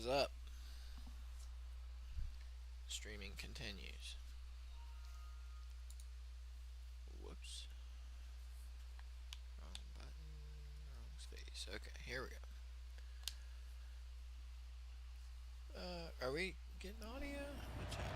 is up. Streaming continues. Whoops. Wrong button, wrong space. Okay, here we go. Are we getting audio? What's happening?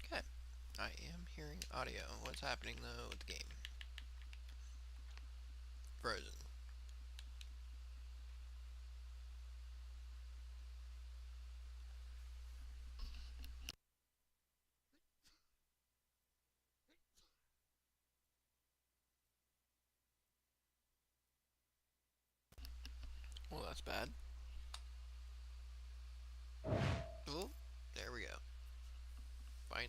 Okay, I am hearing audio. What's happening though with the game? Frozen. Well, that's bad. Oh, there we go. Finally.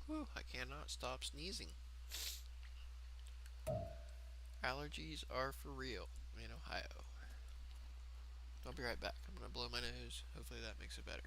Whew, I cannot stop sneezing. Allergies are for real in Ohio. I'll be right back. I'm gonna blow my nose. Hopefully that makes it better.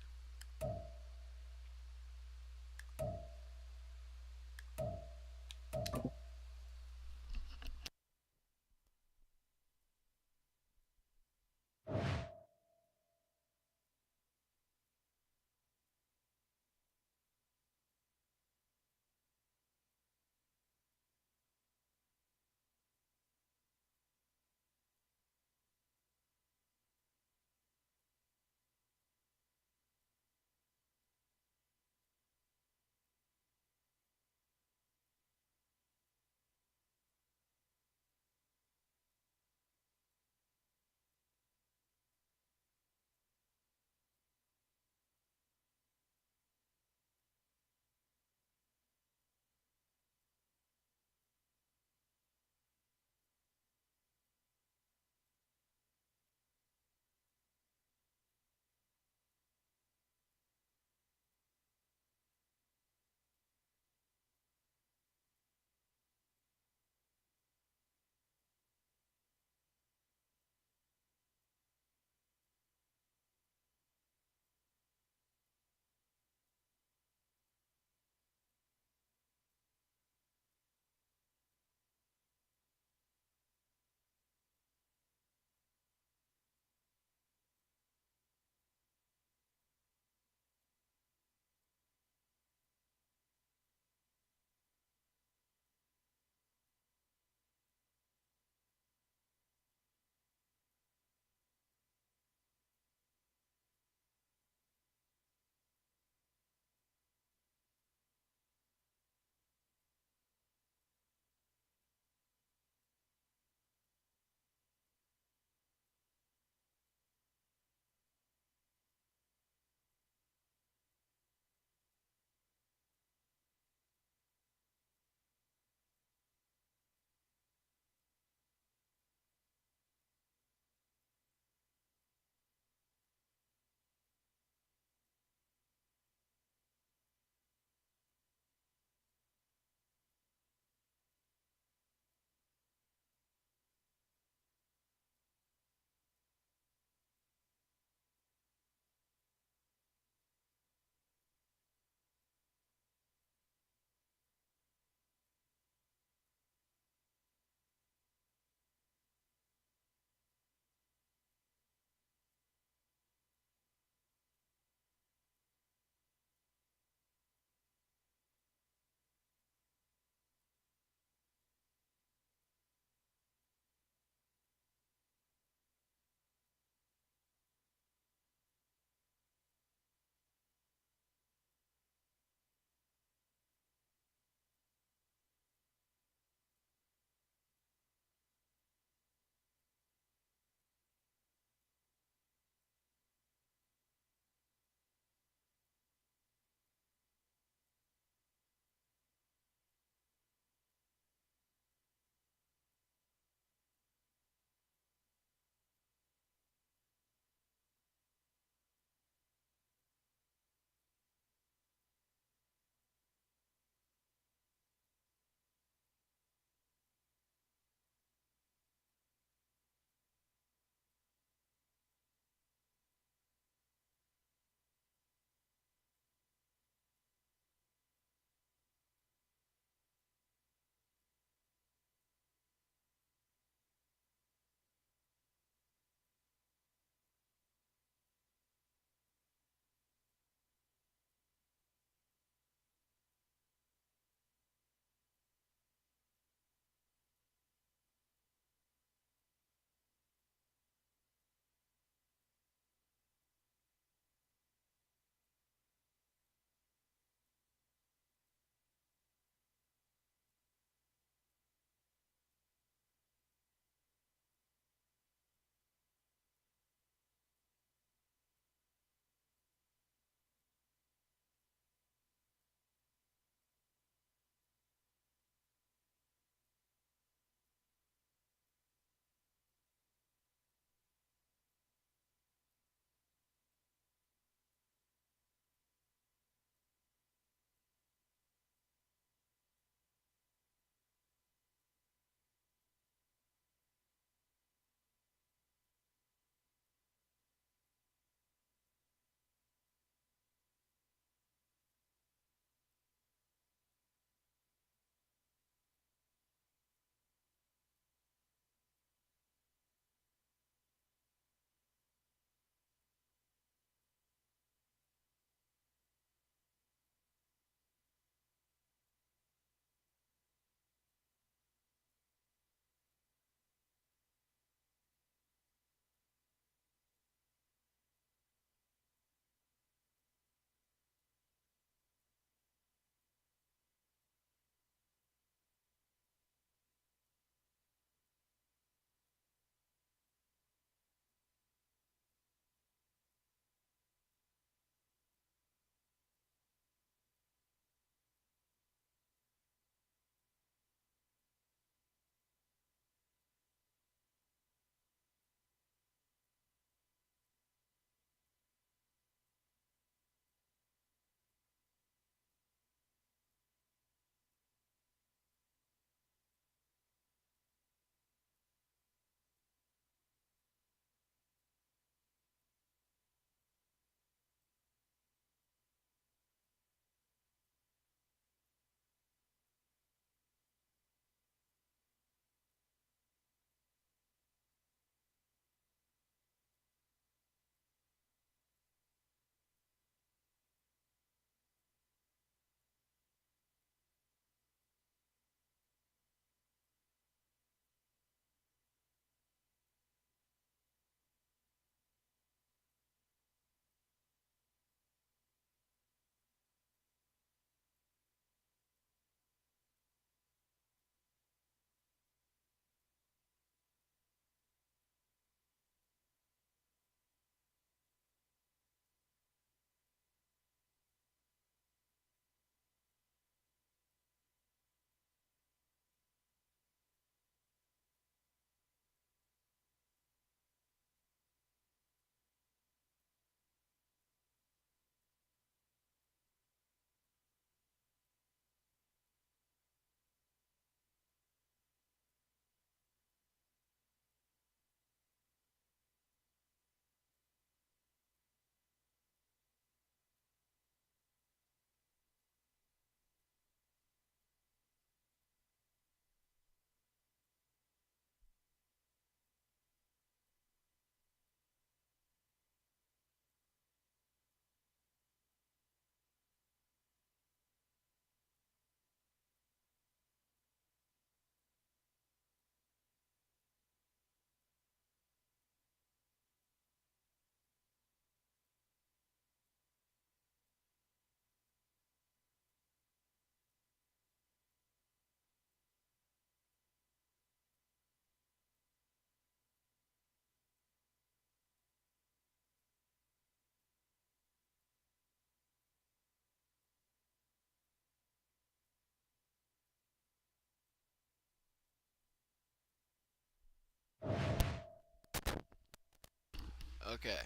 Okay,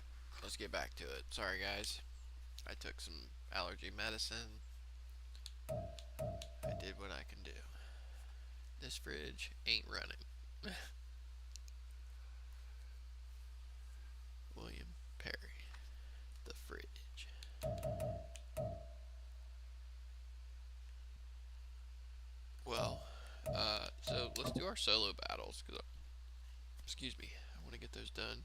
let's get back to it. Sorry, guys. I took some allergy medicine. I did what I can do. This fridge ain't running. William Perry, the fridge. Well, so let's do our solo battles. Excuse me, I want to get those done.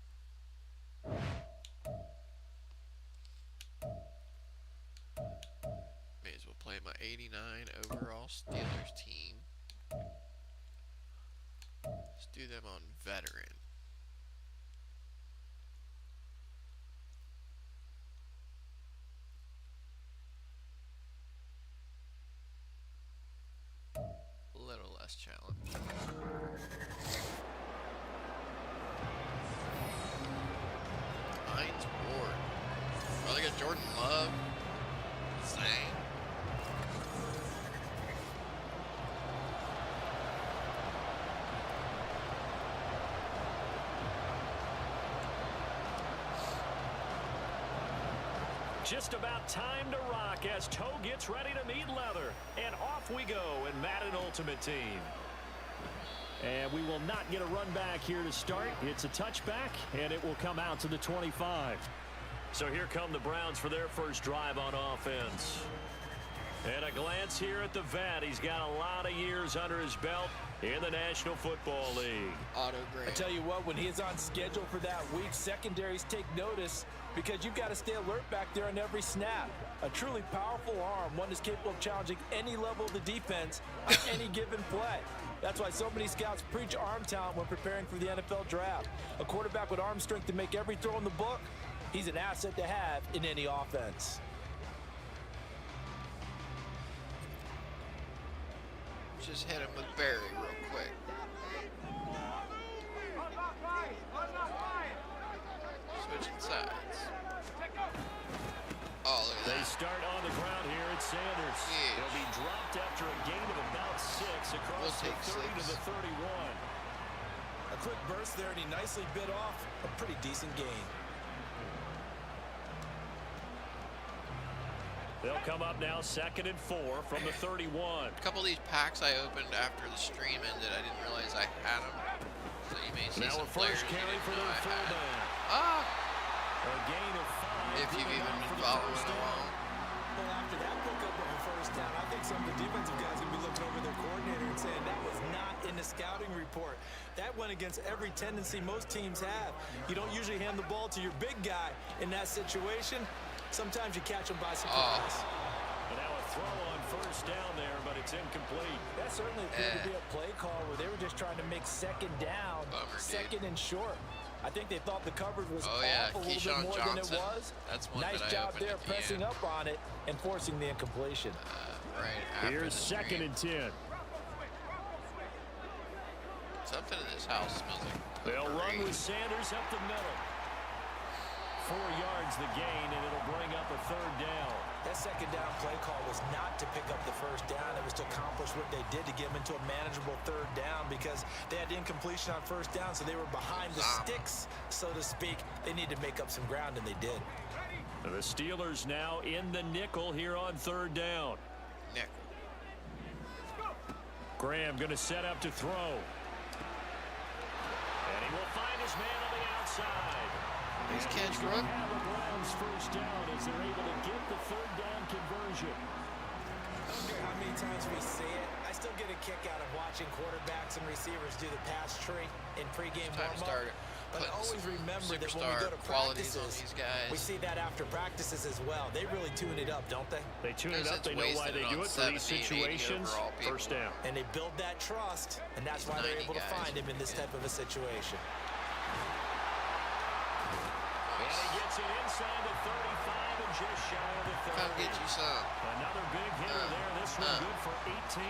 May as well play my 89 overall Steelers team. Let's do them on veteran. A little less challenge. Heinz Ward. Oh, they got Jordan Love. Dang. Just about time to rock as Toe gets ready to meet leather. And off we go in Madden Ultimate Team. And we will not get a run back here to start. It's a touchback, and it will come out to the 25. So here come the Browns for their first drive on offense. And a glance here at the vet. He's got a lot of years under his belt in the National Football League. I tell you what, when he is on schedule for that week, secondaries take notice because you've got to stay alert back there on every snap. A truly powerful arm, one that's capable of challenging any level of the defense on any given play. That's why so many scouts preach arm talent when preparing for the NFL draft. A quarterback with arm strength to make every throw in the book, he's an asset to have in any offense. Just hit him with Barry real quick. Switching sides. Oh, look at that. They start on the ground here at Sanders. Huge. He'll be dropped after a gain of about 6 across the 30 to the 31. A quick burst there, and he nicely bit off a pretty decent gain. They'll come up now 2nd and 4 from the 31. A couple of these packs I opened after the stream ended, I didn't realize I had them. So you may see Now some a players first you carry didn't for know their I full had. down. A gain of 5. If you've even been for the following first down. along. Well, after that pickup of a first down, I think some of the defensive guys will be looking over their coordinator and saying that was not in the scouting report. That went against every tendency most teams have. You don't usually hand the ball to your big guy in that situation. Sometimes you catch them by surprise. And now a throw on first down there, but it's incomplete. That certainly appeared to be a play call where they were just trying to make second down, second and short. I think they thought the coverage was off a little bit more than it was. That's one nice that I job opened there at the pressing end. up on it and forcing the incompletion. Right after Here's the 2nd stream. and 10. Something in this house smells like They'll run potpourri. with Sanders up the middle. 4 yards the gain, and it'll bring up a 3rd down. That second down play call was not to pick up the first down. It was to accomplish what they did to get them into a manageable 3rd down because they had incompletion on first down, so they were behind the sticks, so to speak. They needed to make up some ground, and they did. The Steelers now in the nickel here on 3rd down. Nick. Graham going to set up to throw. And he will find his man on the outside. Nice catch, He's gonna Rook. have the Browns first down as they're able to get the 3rd down conversion. I don't care how many times we say it. I still get a kick out of watching quarterbacks and receivers do the pass tree in pregame Time to start warm-up. But I putting always some remember that when we superstar go to qualities on practices, these guys. we see that after practices as well. They really tune it up, don't they? They tune it Because up. They it's know why wasted they on do it for these 70 and 80 situations. overall people. First down. And they build that trust, and that's These why they're 90 able to guys. find him in this type of a situation. And he gets it inside the 35 and just shy of the 30. Come get you some. Another big hitter there. This one good for 18.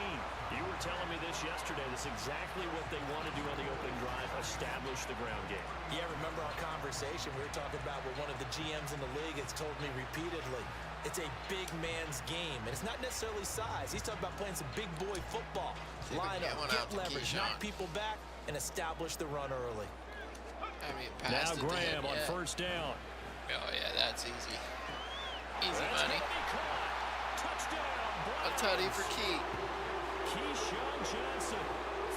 You were telling me this yesterday. This is exactly what they want to do on the opening drive, establish the ground game. Yeah, remember our conversation we were talking about with one of the GMs in the league has told me repeatedly, it's a big man's game, and it's not necessarily size. He's talking about playing some big boy football. See if we Line can get up, one get out to leverage, Keyshawn. knock people back, and establish the run early. I haven't even Now passed it to him Graham on yet. first down. Oh, yeah, that's easy. Easy That's money. gonna be caught. Touchdown, A tutty for Key. Keyshawn Johnson,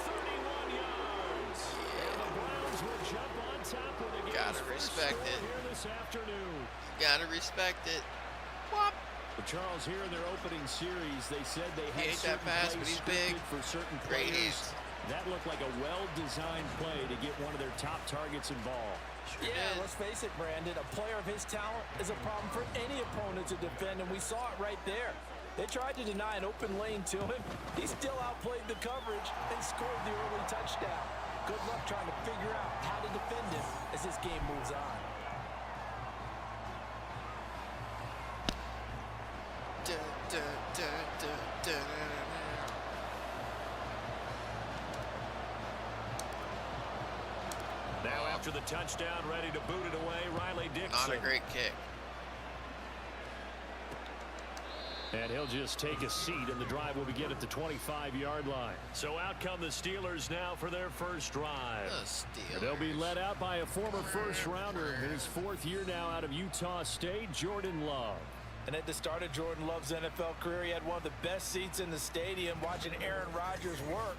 31 yards. And the Browns will jump on top of the game's Gotta first respect score it. here this afternoon. Gotta respect it. Whop. But Charles, here in their opening series, they said they He had ain't that certain fast, but plays he's big. scripted for certain Great players. hands. That looked like a well-designed play to get one of their top targets involved. Sure Yeah, did. let's face it, Brandon. A player of his talent is a problem for any opponent to defend, and we saw it right there. They tried to deny an open lane to him. He still outplayed the coverage and scored the early touchdown. Good luck trying to figure out how to defend him as this game moves on. Dun, dun, dun, dun, dun, dun, dun. Now after the touchdown, ready to boot it away, Riley Dixon. Not a great kick. And he'll just take a seat, and the drive will begin at the 25-yard line. So out come the Steelers now for their first drive. The Steelers. They'll be led out by a former first-rounder in his fourth year now out of Utah State, Jordan Love. And at the start of Jordan Love's NFL career, he had one of the best seats in the stadium watching Aaron Rodgers work.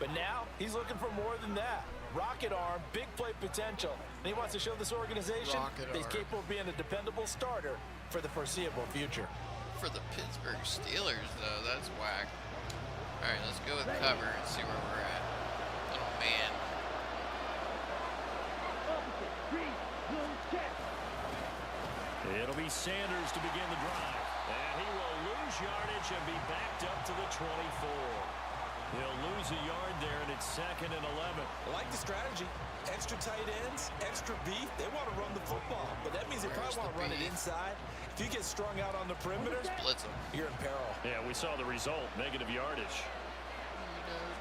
But now he's looking for more than that. Rocket arm, big play potential. And he wants to show this organization Rocket that he's arm. capable of being a dependable starter for the foreseeable future. For the Pittsburgh Steelers, though, that's whack. All right, let's go with cover and see where we're at. Little man. It'll be Sanders to begin the drive. And he will lose yardage and be backed up to the 24. He'll lose a yard there, and it's 2nd and 11. I like the strategy. Extra tight ends, extra beef. They want to run the football, but that means they Where's probably want to the run it beef? inside. If you get strung out on the perimeter, Blitz him. you're in peril. Yeah, we saw the result, negative yardage.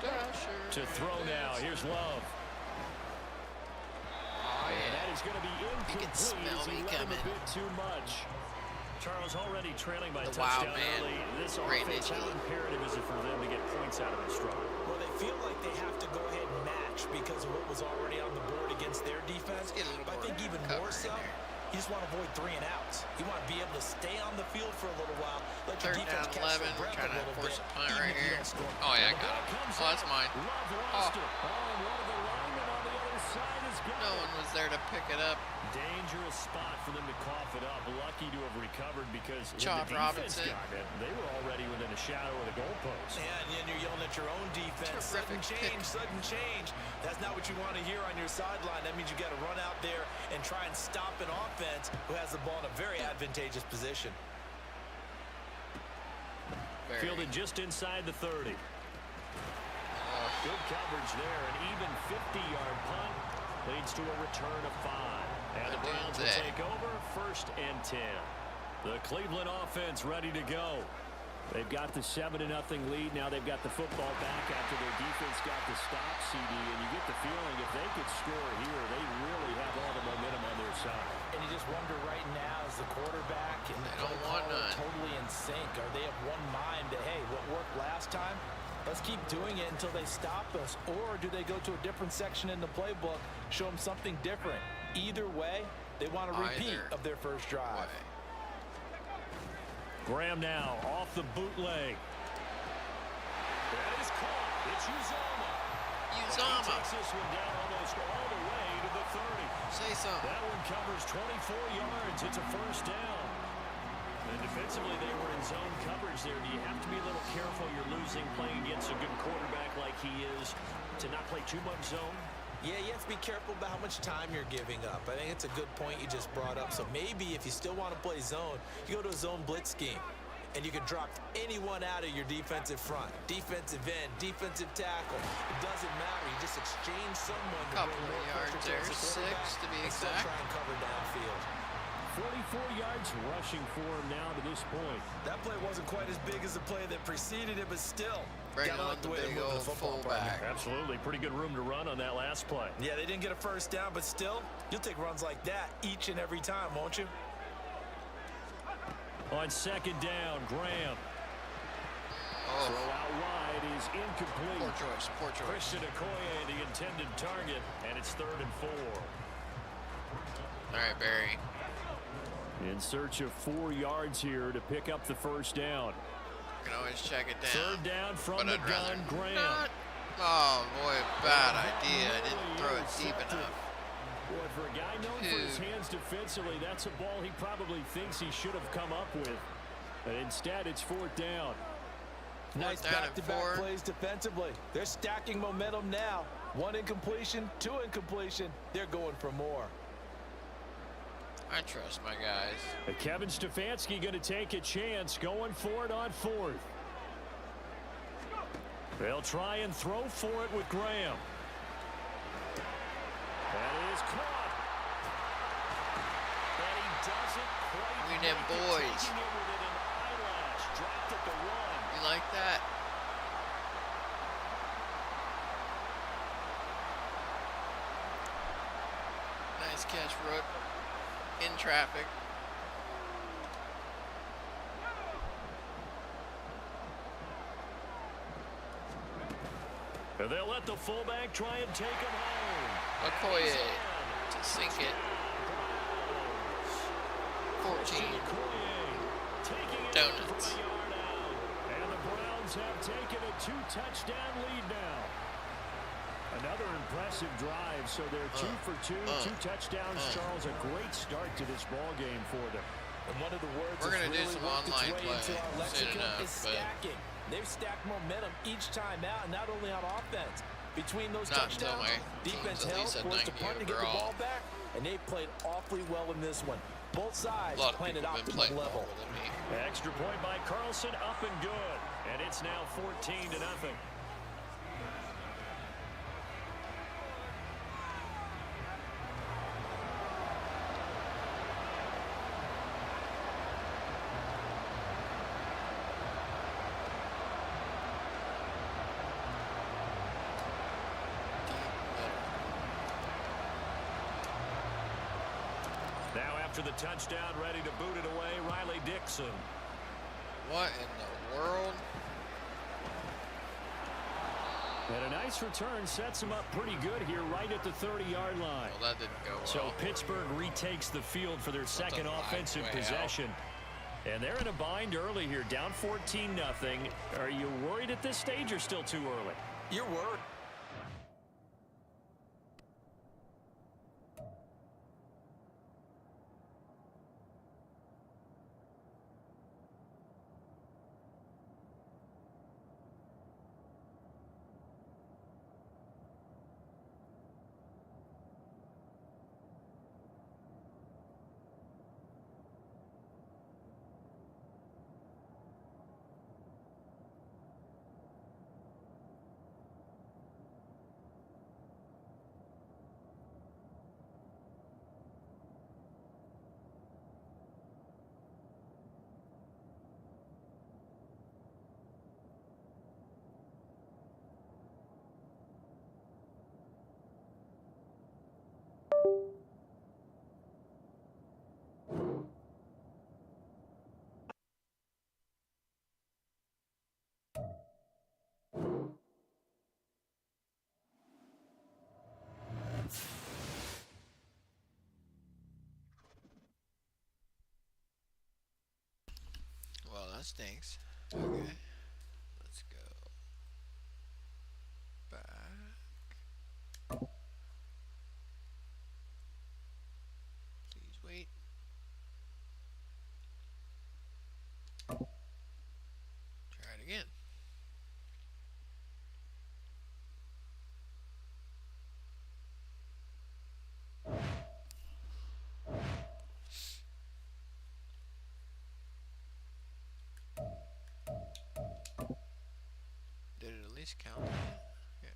To throw now, here's Love. Oh, And yeah. that is going to be You can incomplete smell as he me let him coming. a bit too much. Charles already trailing by a The wild touchdown man. early. This Great offense, how initiative. imperative is it for them to get points out of this drive? Well, they feel like they have to go ahead and match because of what was already on the board against their defense. Get a little But I more think even cover more in so, there. you just want to avoid 3 and outs. You want to be able to stay on the field for a little while, let your Third defense down, catch 11. their We're breath trying a to little force bit, a punt even right if you here. don't score. Oh, yeah, I And the got ball him. comes Oh, that's out. mine. Love Oh. lost it. Oh, and one of the linemen on the other side has got No it. one was there to pick it up. Dangerous spot for them to cough it up. Lucky to have recovered because when Chop the defense Robinson. got it, they were already within a shadow of the goalpost. And then you're yelling at your own defense. Sudden Terrific change, pick. sudden change. That's not what you want to hear on your sideline. That means you got to run out there and try and stop an offense who has the ball in a very advantageous position. Very. Fielded just inside the 30. Good coverage there. An even 50-yard punt leads to a return of 5. And the Browns will take over 1st and 10. The Cleveland offense ready to go. They've got the 7-0 lead. Now they've got the football back after their defense got the stop, CD. And you get the feeling if they could score here, they really have all the momentum on their side. And you just wonder right now, as the quarterback and the They play don't want caller none. totally in sync, are they of one mind that, hey, what worked last time, let's keep doing it until they stop us? Or do they go to a different section in the playbook, show them something different? Either way, they want a repeat Either of their first drive. way. Graham now off the bootleg. That is caught. It's Uzama. He Uzama. takes this one down almost all the way to the 30. Say something. That one covers 24 yards. It's a first down. And defensively, they were in zone coverage there. Do you have to be a little careful? You're losing playing against a good quarterback like he is to not play too much zone? Yeah, you have to be careful about how much time you're giving up. I think it's a good point you just brought up. So maybe if you still want to play zone, you go to a zone blitz scheme. And you can drop anyone out of your defensive front. Defensive end, defensive tackle. It doesn't matter. You just exchange someone to Couple bring of more yards pressure there, towards the 6 quarterback to be and still exact. try and cover downfield. 44 yards rushing for him now to this point. That play wasn't quite as big as the play that preceded it, but still. Bring gotta on like the way they're big moving old the football, partner. fullback. Absolutely. Pretty good room to run on that last play. Yeah, they didn't get a first down, but still, you'll take runs like that each and every time, won't you? On 2nd down, Graham. Oh, Throw out wide is incomplete. poor choice. Poor choice. Christian Okoye, the intended target, and it's 3rd and 4. All right, Barry. In search of 4 yards here to pick up the first down. You can always check it down. Third down from but the I'd rather gun, Graham. not. Oh, boy, bad idea. I didn't throw it deep enough. Boy, for a guy known for his hands defensively, that's a ball he probably thinks he should have come up with. But instead, it's fourth down. Nice back-to-back plays defensively. They're stacking momentum now. 1 incompletion, 2 incompletion. They're going for more. I trust my guys. Kevin Stefanski going to take a chance, going for it on fourth. They'll try and throw for it with Graham. That is caught. And he doesn't quite We them boys. taking it with an eyelash. Dropped at the 1. You like that? Nice catch, Rook. In traffic. And they'll let the fullback try and take him home. Okoye to sink it. 14. Donuts. And the Browns have taken a 2-touchdown lead now. Another impressive drive, so they're 2 for 2, 2 touchdowns. Charles, a great start to this ball game for them. And one of the words we're going to really do some worked its online way play into our soon lexicon enough, is stacking. They've stacked momentum each time out, and not only on offense. Between those touchdowns, defense held, forced a punt to get the ball back, and they played awfully well in this one. Both sides playing at optimum level. Extra point by Carlson, up and good. And it's now 14-0. Now after the touchdown, ready to boot it away, Riley Dixon. What in the world? And a nice return sets him up pretty good here right at the 30-yard line. Well, that didn't go well. So Pittsburgh retakes the field for their second offensive possession. And they're in a bind early here, down 14-0. Are you worried at this stage or still too early? You're worried. Well, that stinks. Okay. Let's go back. Please wait. Try it again. Did it at least count that? Yeah.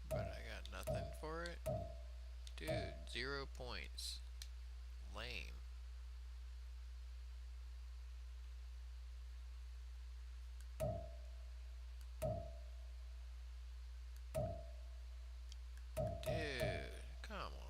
But I got nothing for it. Dude, 0 points. Lame. Dude, come on.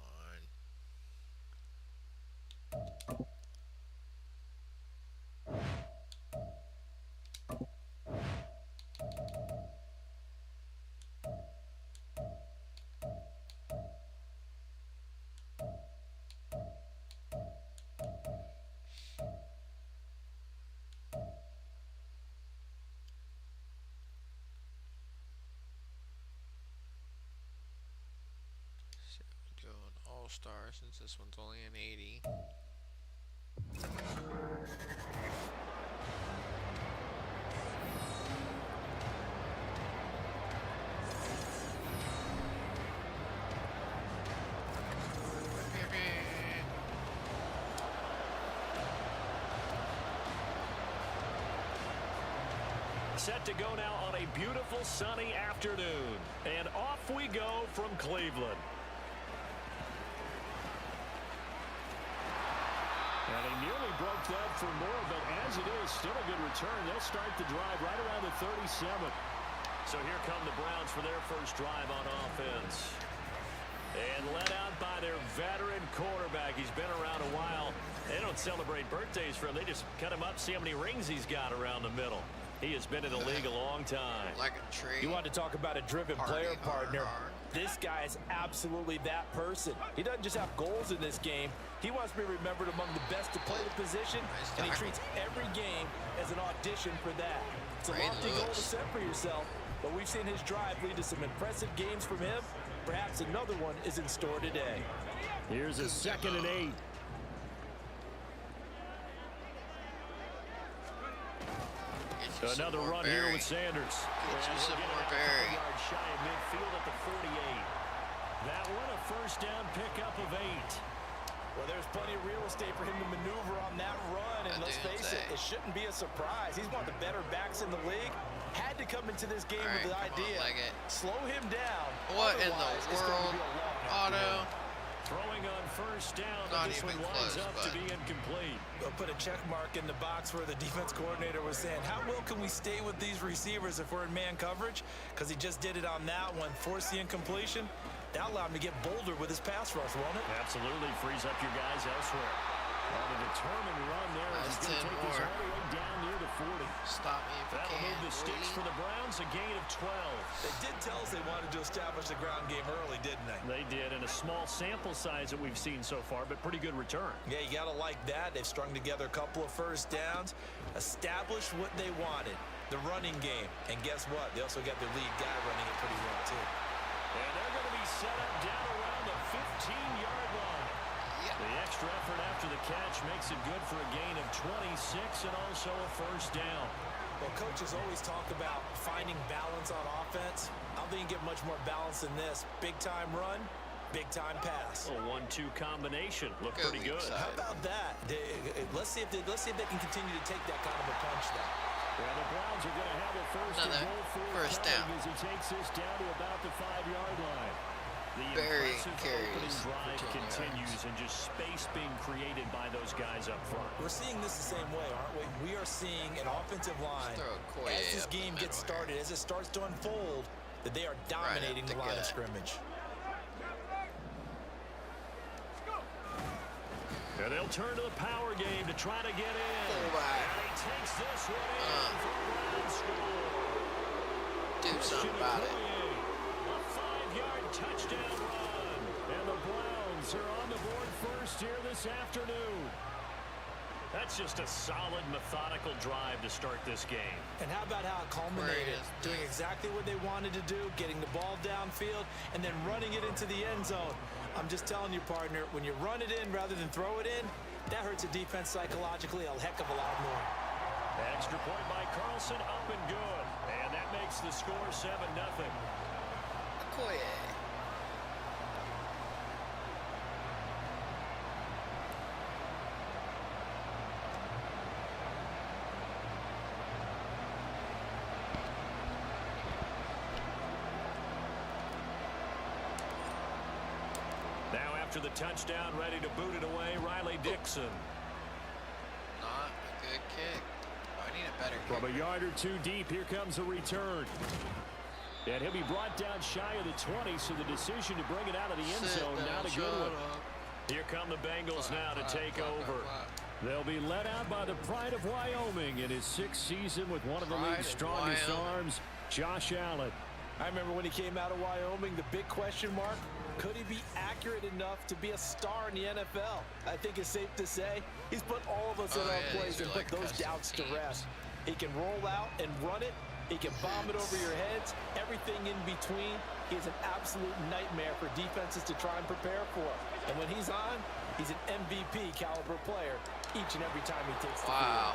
all-star since this one's only an 80. Set to go now on a beautiful sunny afternoon. And off we go from Cleveland. And he nearly broke that for more, but as it is, still a good return. They'll start the drive right around the 37. So here come the Browns for their first drive on offense. And led out by their veteran quarterback. He's been around a while. They don't celebrate birthdays for him. They just cut him up, see how many rings he's got around the middle. He has been in the league a long time. Like a tree. You want to talk about a driven player, partner. This guy is absolutely that person. He doesn't just have goals in this game. He wants to be remembered among the best to play the position, and he treats every game as an audition for that. It's a lofty goal to set for yourself, but we've seen his drive lead to some impressive games from him. Perhaps another one is in store today. Here's a 2nd and 8. Another run here with Sanders. Get you some more Berry. Shy of midfield at the 48. That one a first down pickup of 8. Well, there's plenty of real estate for him to maneuver on that run, and let's face it, it shouldn't be a surprise. He's one of the better backs in the league. Had to come into this game with the idea, slow him down. What in the world? Auto. Throwing on first down, Not this one even winds close, up to be incomplete. We'll put a check mark in the box where the defense coordinator was saying, how well can we stay with these receivers if we're in man coverage? Because he just did it on that one, forced the incompletion. That allowed him to get bolder with his pass rush, won't it? Absolutely, frees up your guys elsewhere. On a determined run there. He's going to take this all the way down near the 40. Stop me if you That'll can. move the sticks for the Browns, a gain of 12. They did tell us they wanted to establish the ground game early, didn't they? They did, in a small sample size that we've seen so far, but pretty good return. Yeah, you got to like that. They've strung together a couple of first downs, established what they wanted, the running game. And guess what? They also got their lead guy running it pretty well, too. And they're going to be set up down around the 15-yard line. The extra effort after the catch makes it good for a gain of 26 and also a first down. Well, coaches always talk about finding balance on offense. I don't think you get much more balance than this. Big-time run, big-time pass. A 1-2 combination. Look pretty good. How about that? Let's see if they can continue to take that kind of a punch there. Well, the Browns are going to have a first down down as he takes this down to about the 5-yard line. The Berry impressive carries opening drive continues and just space being created by those guys up front. We're seeing this the same way, aren't we? We are seeing an offensive line, as this game gets started, as it starts to unfold, that they are dominating the line of scrimmage. And they'll turn to the power game to try to get in. And he takes this one in for a Brown score. Do something about it. A 5-yard touchdown run. And the Browns are on the board first here this afternoon. That's just a solid, methodical drive to start this game. And how about how it culminated? Doing exactly what they wanted to do, getting the ball downfield, and then running it into the end zone. I'm just telling you, partner, when you run it in rather than throw it in, that hurts a defense psychologically a heck of a lot more. Extra point by Carlson, up and good. And that makes the score 7-0. Okoye. Now after the touchdown, ready to boot it away, Riley Dixon. Not a good kick. I need a better kick. From a yard or two deep, here comes a return. And he'll be brought down shy of the 20, so the decision to bring it out of the end zone, not a good one. Here come the Bengals now to take over. They'll be led out by the pride of Wyoming in his 6th season with one of the league's strongest arms, Josh Allen. I remember when he came out of Wyoming, the big question mark, could he be accurate enough to be a star in the NFL? I think it's safe to say he's put all of us in our place and put those doubts to rest. He can roll out and run it. He can bomb it over your heads. Everything in between. He is an absolute nightmare for defenses to try and prepare for. And when he's on, he's an MVP caliber player each and every time he takes the field. Wow.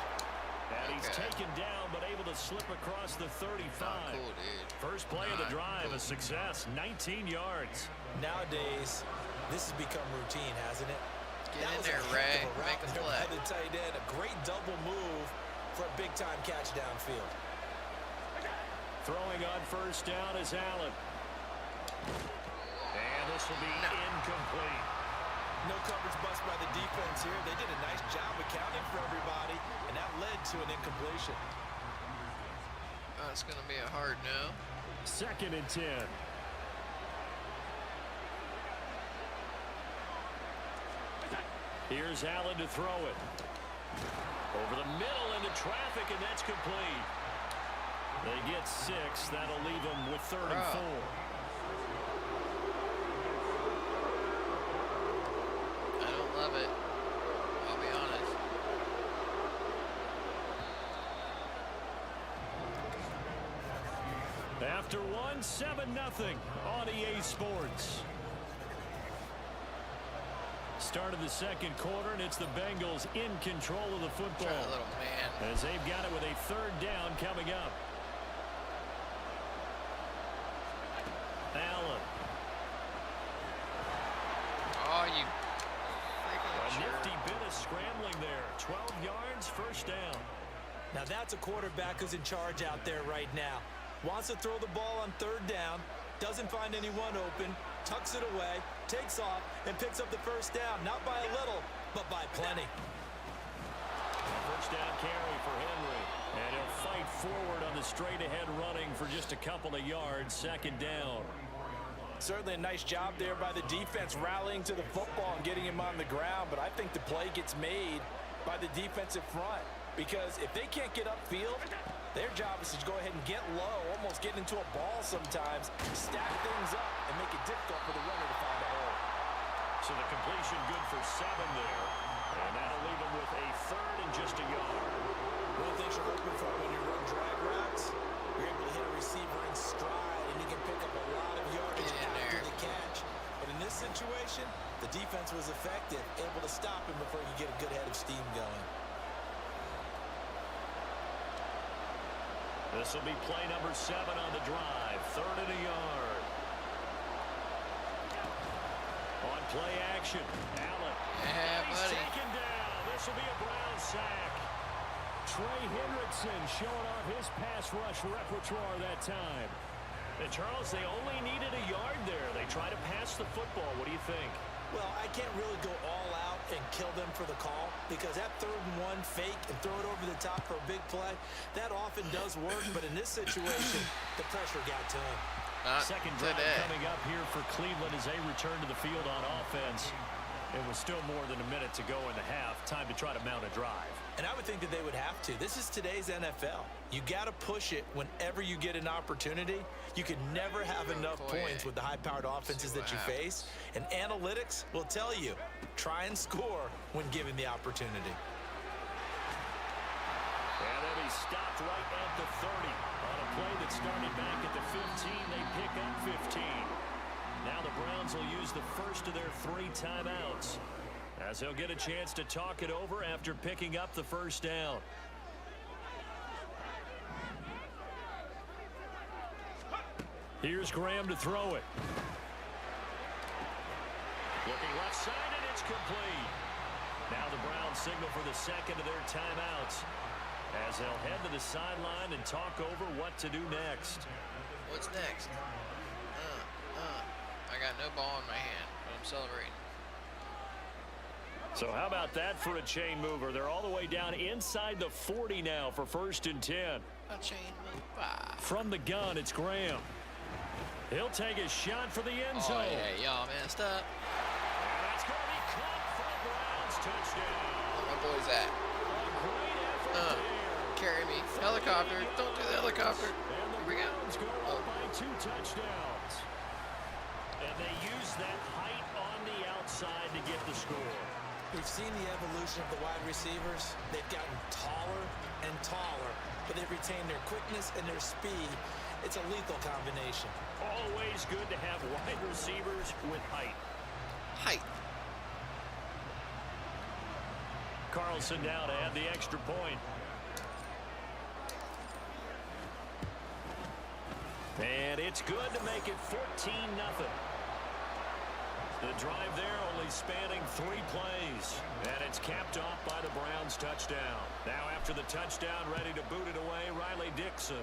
And he's taken down, but able to slip across the 35. Not cool, dude. First play of the drive, cool. a success, 19 yards. Nowadays, this has become routine, hasn't it? Get in there, Ray. Make a play. By the tight end, a great double move for a big-time catch downfield. Throwing on first down is Allen. And this will be incomplete. No coverage bust by the defense here. They did a nice job accounting for everybody, and that led to an incompletion. It's going to be a hard no. 2nd and 10. Here's Allen to throw it. Over the middle into traffic, and that's complete. They get 6. That'll leave them with 3rd and 4. I don't love it. I'll be honest. After 7-0 on EA Sports. Start of the 2nd quarter, and it's the Bengals in control of the football. Try a little man. As they've got it with a 3rd down coming up. Allen. Oh, you A freaking nifty bit of scrambling there. 12 yards, 1st down. Now that's a quarterback who's in charge out there right now. Wants to throw the ball on 3rd down, doesn't find anyone open, tucks it away, takes off, and picks up the 1st down. Not by a little, but by plenty. 1st down carry for Henry. And he'll fight forward on the straight-ahead running for just a couple of yards. 2nd down. Certainly a nice job there by the defense rallying to the football and getting him on the ground, but I think the play gets made by the defensive front, because if they can't get upfield, their job is to go ahead and get low, almost get into a ball sometimes, stack things up, and make it difficult for the runner to find a hole. So the completion good for 7 there. And that'll leave him with a 3rd and just a yard. One of the things you're hoping for when you run drag routes, you're able to hit a receiver in stride, and you can pick up a lot of yardage after the catch. But in this situation, the defense was effective, able to stop him before you get a good head of steam going. This will be play number 7 on the drive. 3rd and a yard. On play action, Allen. Yeah, He's buddy. taken down. This will be a Brown sack. Trey Hendrickson showing off his pass rush repertoire that time. And Charles, they only needed a yard there. They try to pass the football. What do you think? Well, I can't really go all out and kill them for the call, because that 3rd and 1 fake and throw it over the top for a big play, that often does work. But in this situation, the pressure got to him. Not 2nd drive today. coming up here for Cleveland as they return to the field on offense. It was still more than a minute to go in the half. Time to try to mount a drive. And I would think that they would have to. This is today's NFL. You got to push it whenever you get an opportunity. You can never have enough points with the high-powered offenses that you face. And analytics will tell you, try and score when given the opportunity. And then he stopped right at the 30. On a play that started back at the 15, they pick up 15. Now the Browns will use the first of their 3 timeouts, as they'll get a chance to talk it over after picking up the 1st down. Here's Graham to throw it. Looking left side, and it's complete. Now the Browns signal for the 2nd of their timeouts, as they'll head to the sideline and talk over what to do next. What's next? I got no ball in my hand, but I'm celebrating. So how about that for a chain mover? They're all the way down inside the 40 now for 1st and 10. A chain mover. From the gun, it's Graham. He'll take a shot for the end zone. Oh, yeah, y'all messed up. And that's going to be caught for the Browns touchdown. Where my boy's at? A great effort there. Carry me. Helicopter. Don't do the helicopter. And the Here we go. Browns go up by 2 touchdowns. And they use that height on the outside to get the score. We've seen the evolution of the wide receivers. They've gotten taller and taller, but they've retained their quickness and their speed. It's a lethal combination. Always good to have wide receivers with height. Height. Carlson now to add the extra point. And it's good to make it 14-0. The drive there only spanning 3 plays. And it's capped off by the Browns' touchdown. Now after the touchdown, ready to boot it away, Riley Dixon.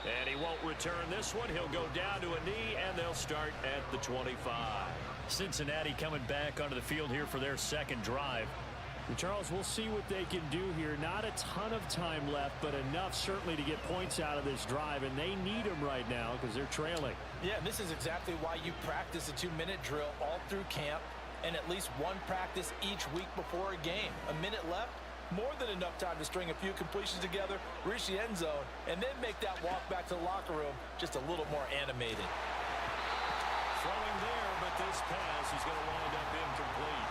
And he won't return this one. He'll go down to a knee, and they'll start at the 25. Cincinnati coming back onto the field here for their second drive. And Charles, we'll see what they can do here. Not a ton of time left, but enough certainly to get points out of this drive, and they need them right now because they're trailing. Yeah, and this is exactly why you practice a 2-minute drill all through camp and at least one practice each week before a game. A minute left, more than enough time to string a few completions together, reach the end zone, and then make that walk back to the locker room just a little more animated. Throwing there, but this pass is going to wind up incomplete.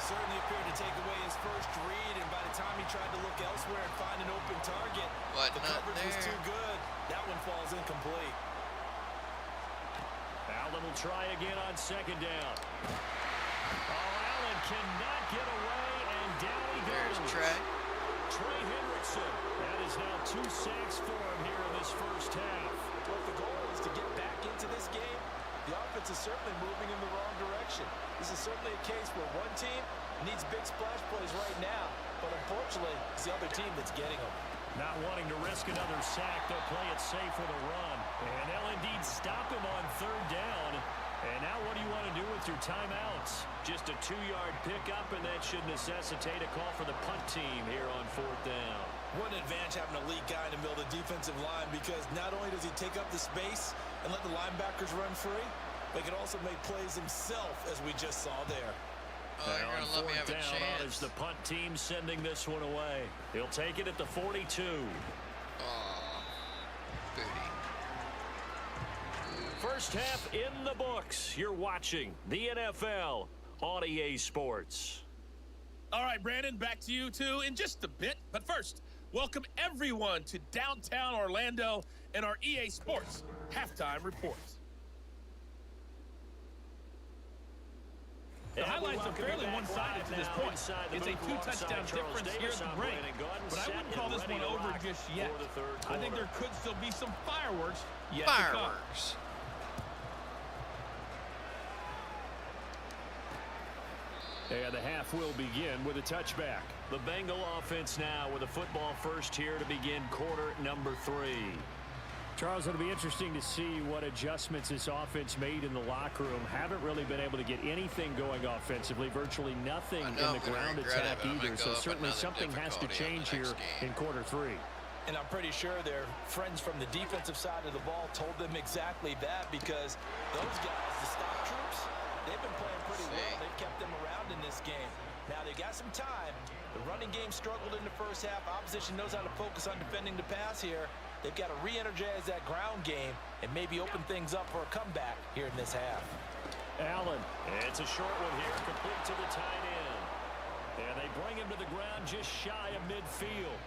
Certainly appeared to take away his first read, and by the time he tried to look elsewhere and find an open target, the coverage was too good. That one falls incomplete. Allen will try again on second down. Allen cannot get away, and down he goes. There's Trey. Trey Hendrickson. That is now 2 sacks for him here in this first half. Well, the goal is to get back into this game. The offense is certainly moving in the wrong direction. This is certainly a case where one team needs big splash plays right now, but unfortunately, it's the other team that's getting them. Not wanting to risk another sack, they'll play it safe with a run. And they'll indeed stop him on third down. And now what do you want to do with your timeouts? Just a 2-yard pickup, and that should necessitate a call for the punt team here on fourth down. What an advantage having a elite guy in the middle of the defensive line, because not only does he take up the space and let the linebackers run free, but he can also make plays himself, as we just saw there. Oh, you're going to let me have a chance. Is the punt team sending this one away. He'll take it at the 42. Oh, booty. First half in the books. You're watching the NFL on EA Sports. All right, Brandon, back to you two in just a bit. But first, welcome everyone to downtown Orlando and our EA Sports halftime report. The highlights are fairly one-sided to this point. It's a 2-touchdown difference here at the break, but I wouldn't call this one over just yet. I think there could still be some fireworks yet to come. Fireworks. And the half will begin with a touchback. The Bengal offense now with a football first here to begin quarter number 3. Charles, it'll be interesting to see what adjustments this offense made in the locker room. Haven't really been able to get anything going offensively, virtually nothing in the ground attack either. So certainly something has to change here in quarter 3. And I'm pretty sure their friends from the defensive side of the ball told them exactly that, because those guys, the stock troops, they've been playing pretty well. They've kept them around in this game. Now they got some time. The running game struggled in the first half. Opposition knows how to focus on defending the pass here. They've got to re-energize that ground game and maybe open things up for a comeback here in this half. Allen. It's a short one here, complete to the tight end. And they bring him to the ground just shy of midfield.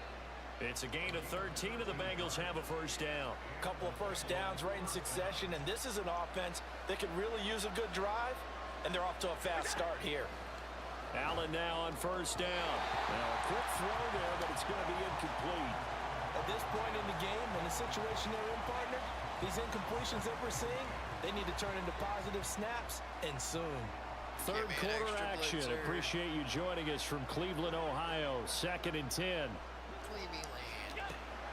It's a gain of 13, and the Bengals have a first down. A couple of first downs right in succession, and this is an offense that could really use a good drive, and they're off to a fast start here. Allen now on first down. Now a quick throw there, but it's going to be incomplete. At this point in the game, in the situation they're in, partner, these incompletions that we're seeing, they need to turn into positive snaps, and soon. Third quarter action. Appreciate you joining us from Cleveland, Ohio. 2nd and 10. Cleveland.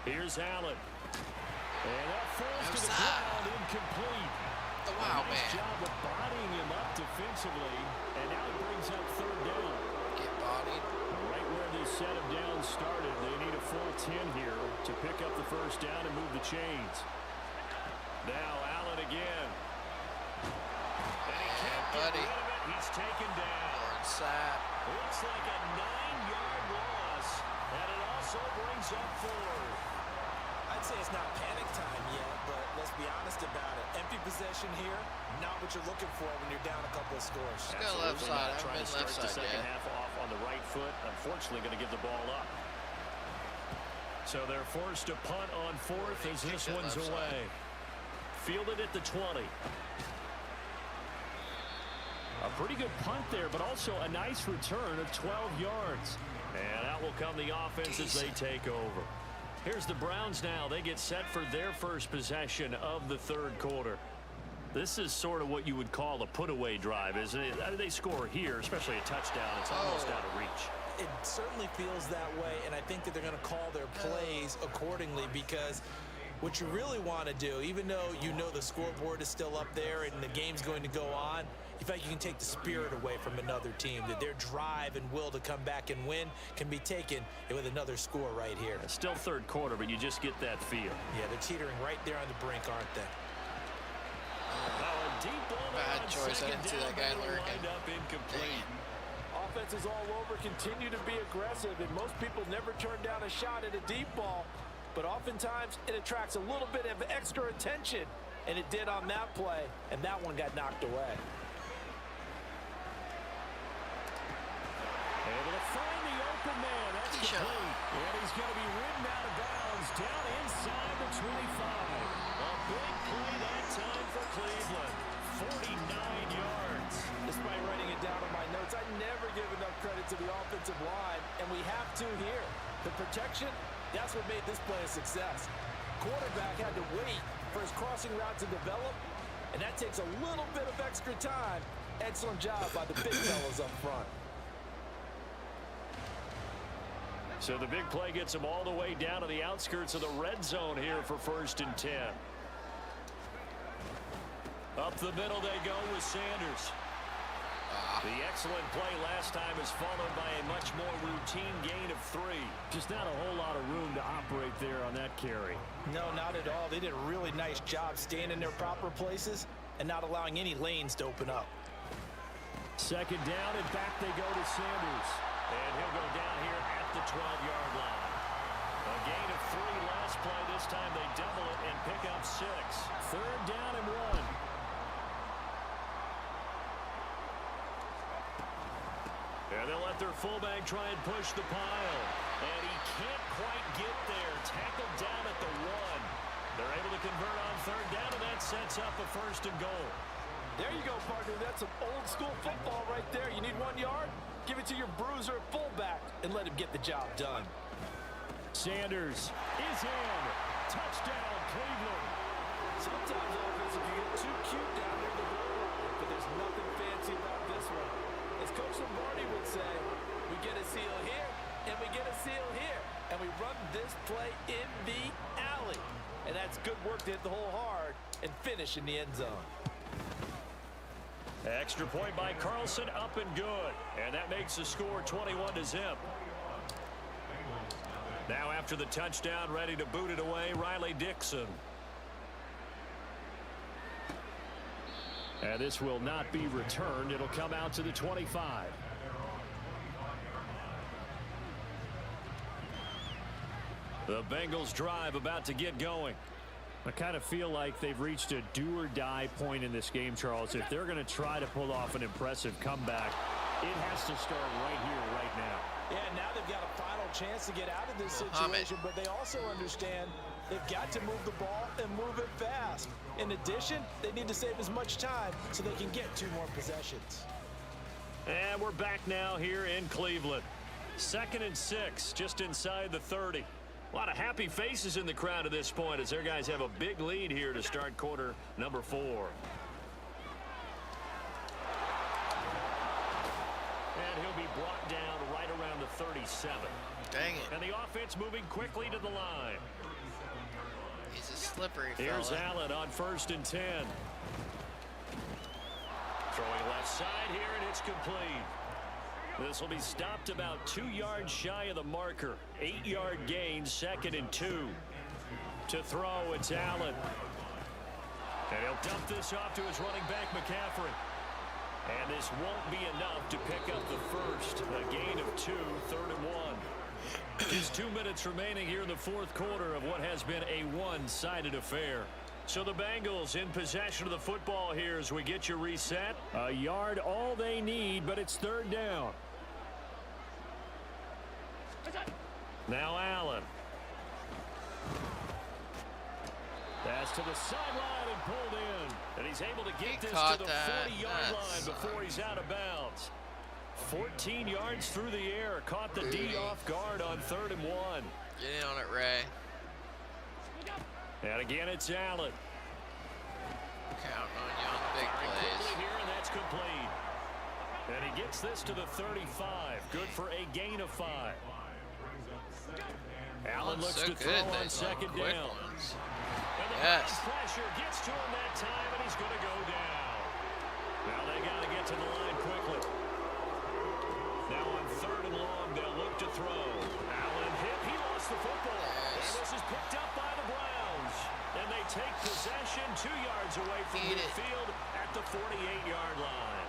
Here's Allen. And that falls to the ground, incomplete. The Wild nice Man. job of bodying him up defensively, and now it brings up third down. Get bodied. Right where this set of downs started, they need a full 10 here to pick up the first down and move the chains. Now Allen again. And he can't get rid of it. He's taken down. Lord Sapp. Looks like a 9-yard loss, and it also brings up 4. I'd say it's not panic time yet, but let's be honest about it. Empty possession here, not what you're looking for when you're down a couple of scores. Let's go left side. I haven't been left side the second yet. half off on the right foot. Unfortunately, going to give the ball up. So they're forced to punt on fourth as this one's away. Fielded at the 20. A pretty good punt there, but also a nice return of 12 yards. And out will come the offense as they take over. Here's the Browns now. They get set for their first possession of the third quarter. This is sort of what you would call a put-away drive, isn't it? They score here, especially a touchdown. It's almost out of reach. It certainly feels that way, and I think that they're going to call their plays accordingly, because what you really want to do, even though you know the scoreboard is still up there and the game's going to go on, you feel like you can take the spirit away from another team, that their drive and will to come back and win can be taken with another score right here. It's still third quarter, but you just get that feel. Yeah, they're teetering right there on the brink, aren't they? A deep ball. Bad choice. I didn't see that guy lurking. Incomplete. Offenses all over continue to be aggressive, and most people never turn down a shot at a deep ball, but oftentimes it attracts a little bit of extra attention, and it did on that play, and that one got knocked away. Able to find the open man. That's complete. And he's going to be ridden out of bounds down inside the 25. A big play that time for Cleveland. 49 yards. Despite writing it down on my notes, I never give enough credit to the offensive line, and we have to here. The protection, that's what made this play a success. Quarterback had to wait for his crossing route to develop, and that takes a little bit of extra time. Excellent job by the big fellas up front. So the big play gets them all the way down to the outskirts of the red zone here for 1st and 10. Up the middle they go with Sanders. The excellent play last time is followed by a much more routine gain of 3. Just not a whole lot of room to operate there on that carry. No, not at all. They did a really nice job staying in their proper places and not allowing any lanes to open up. 2nd down, and back they go to Sanders. And he'll go down here at the 12-yard line. A gain of 3 last play. This time they double it and pick up 6. 3rd down and 1. And they'll let their fullback try and push the pile. And he can't quite get there. Tackled down at the 1. They're able to convert on 3rd down, and that sets up a 1st and goal. There you go, partner. That's some old-school football right there. You need 1 yard? Give it to your bruiser fullback and let him get the job done. Sanders is in. Touchdown, Cleveland. Sometimes offense, if you get too cute down there, the goal line, but there's nothing fancy about this one. As Coach Lombardi would say, we get a seal here, and we get a seal here, and we run this play in the alley. And that's good work to hit the hole hard and finish in the end zone. Extra point by Carlson, up and good. And that makes the score 21-0. Now after the touchdown, ready to boot it away, Riley Dixon. And this will not be returned. It'll come out to the 25. The Bengals drive about to get going. I kind of feel like they've reached a do-or-die point in this game, Charles. If they're going to try to pull off an impressive comeback, it has to start right here, right now. Yeah, now they've got a final chance to get out of this situation, but they also understand they've got to move the ball and move it fast. In addition, they need to save as much time so they can get 2 more possessions. And we're back now here in Cleveland. 2nd and 6, just inside the 30. A lot of happy faces in the crowd at this point as their guys have a big lead here to start quarter number 4. And he'll be brought down right around the 37. Dang it. And the offense moving quickly to the line. He's a slippery fella. Here's Allen on 1st and 10. Throwing left side here, and it's complete. This will be stopped about 2 yards shy of the marker. 8-yard gain, 2nd and 2. To throw, it's Allen. And he'll dump this off to his running back, McCaffrey. And this won't be enough to pick up the first. A gain of 2, 3rd and 1. Just 2 minutes remaining here in the 4th quarter of what has been a one-sided affair. So the Bengals in possession of the football here as we get you reset. A yard all they need, but it's 3rd down. Now Allen. Pass to the sideline and pulled in. And he's able to get this to the 40-yard line before he's out of bounds. 14 yards through the air. Caught the D off guard on 3rd and 1. Get in on it, Ray. And again, it's Allen. Counting on you on the big plays. Here, and that's complete. And he gets this to the 35. Good for a gain of 5. Allen looks to throw on 2nd down. And the pressure gets to him that time, and he's going to go down. Now they got to get to the line quickly. Now on 3rd and long, they'll look to throw. Allen hit. He lost the football. And this is picked up by the Browns. And they take possession 2 yards away from midfield at the 48-yard line.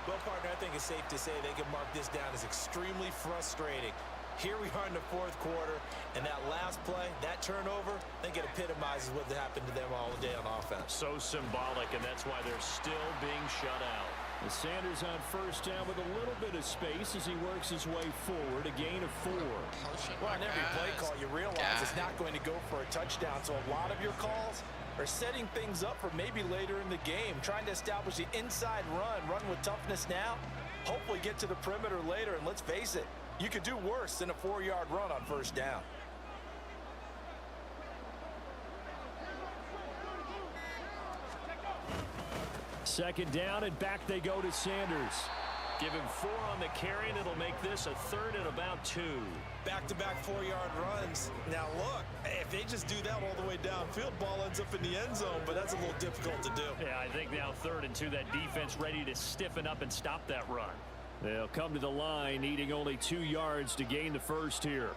Well, partner, I think it's safe to say they can mark this down as extremely frustrating. Here we are in the 4th quarter, and that last play, that turnover, I think it epitomizes what happened to them all day on offense. So symbolic, and that's why they're still being shut out. The Sanders on 1st down with a little bit of space as he works his way forward, a gain of 4. Well, on every play call, you realize it's not going to go for a touchdown, so a lot of your calls are setting things up for maybe later in the game, trying to establish the inside run with toughness now, hopefully get to the perimeter later, and let's face it, you could do worse than a 4-yard run on 1st down. Second down, and back they go to Sanders. Give him 4 on the carry, and it'll make this a 3rd and about 2. Back-to-back 4-yard runs. Now, look, if they just do that all the way downfield, ball ends up in the end zone, but that's a little difficult to do. Yeah, I think now 3rd and 2, that defense ready to stiffen up and stop that run. They'll come to the line, needing only 2 yards to gain the 1st here.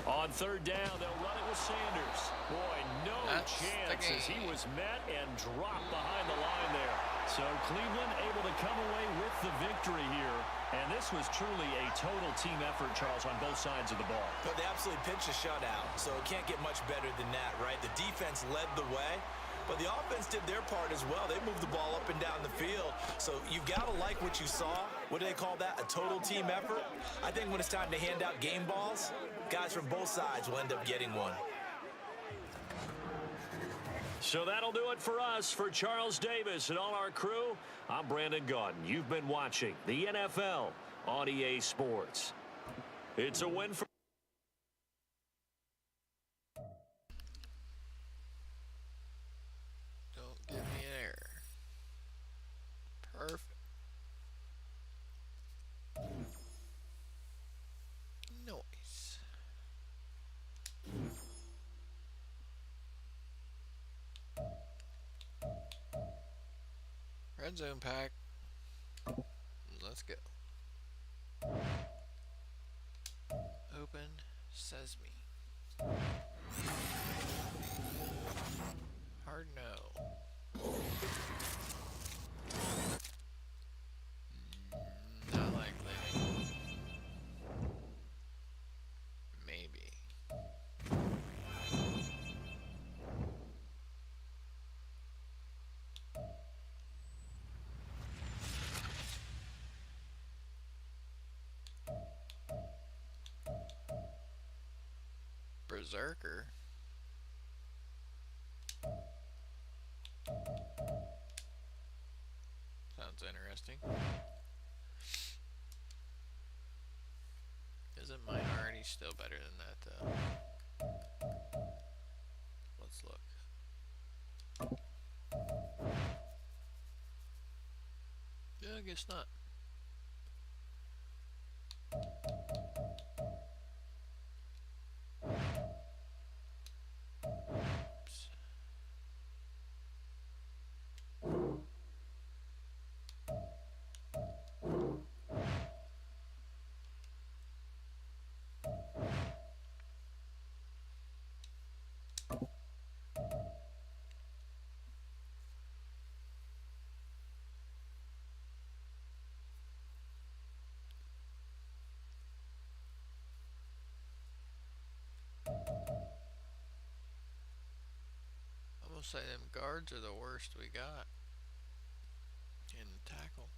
On 3rd down, they'll run it with Sanders. Boy, no chance as he was met and dropped behind the line there. So Cleveland able to come away with the victory here. And this was truly a total team effort, Charles, on both sides of the ball. But they absolutely pitched a shutout, so it can't get much better than that, right? The defense led the way, but the offense did their part as well. They moved the ball up and down the field, so you've got to like what you saw. What do they call that? A total team effort? I think when it's time to hand out game balls, guys from both sides will end up getting one. So that'll do it for us. For Charles Davis and all our crew, I'm Brandon Gaudin. You've been watching the NFL on EA Sports. It's a win for... Don't give me an error. Perfect. Noise. Red zone pack. Let's go. Open sesame. Hard no. Not likely. Maybe. Berserker. Sounds interesting. Isn't mine already still better than that, though? Let's look. Yeah, I guess not. Oops. I'm gonna say them guards are the worst we got in the tackle.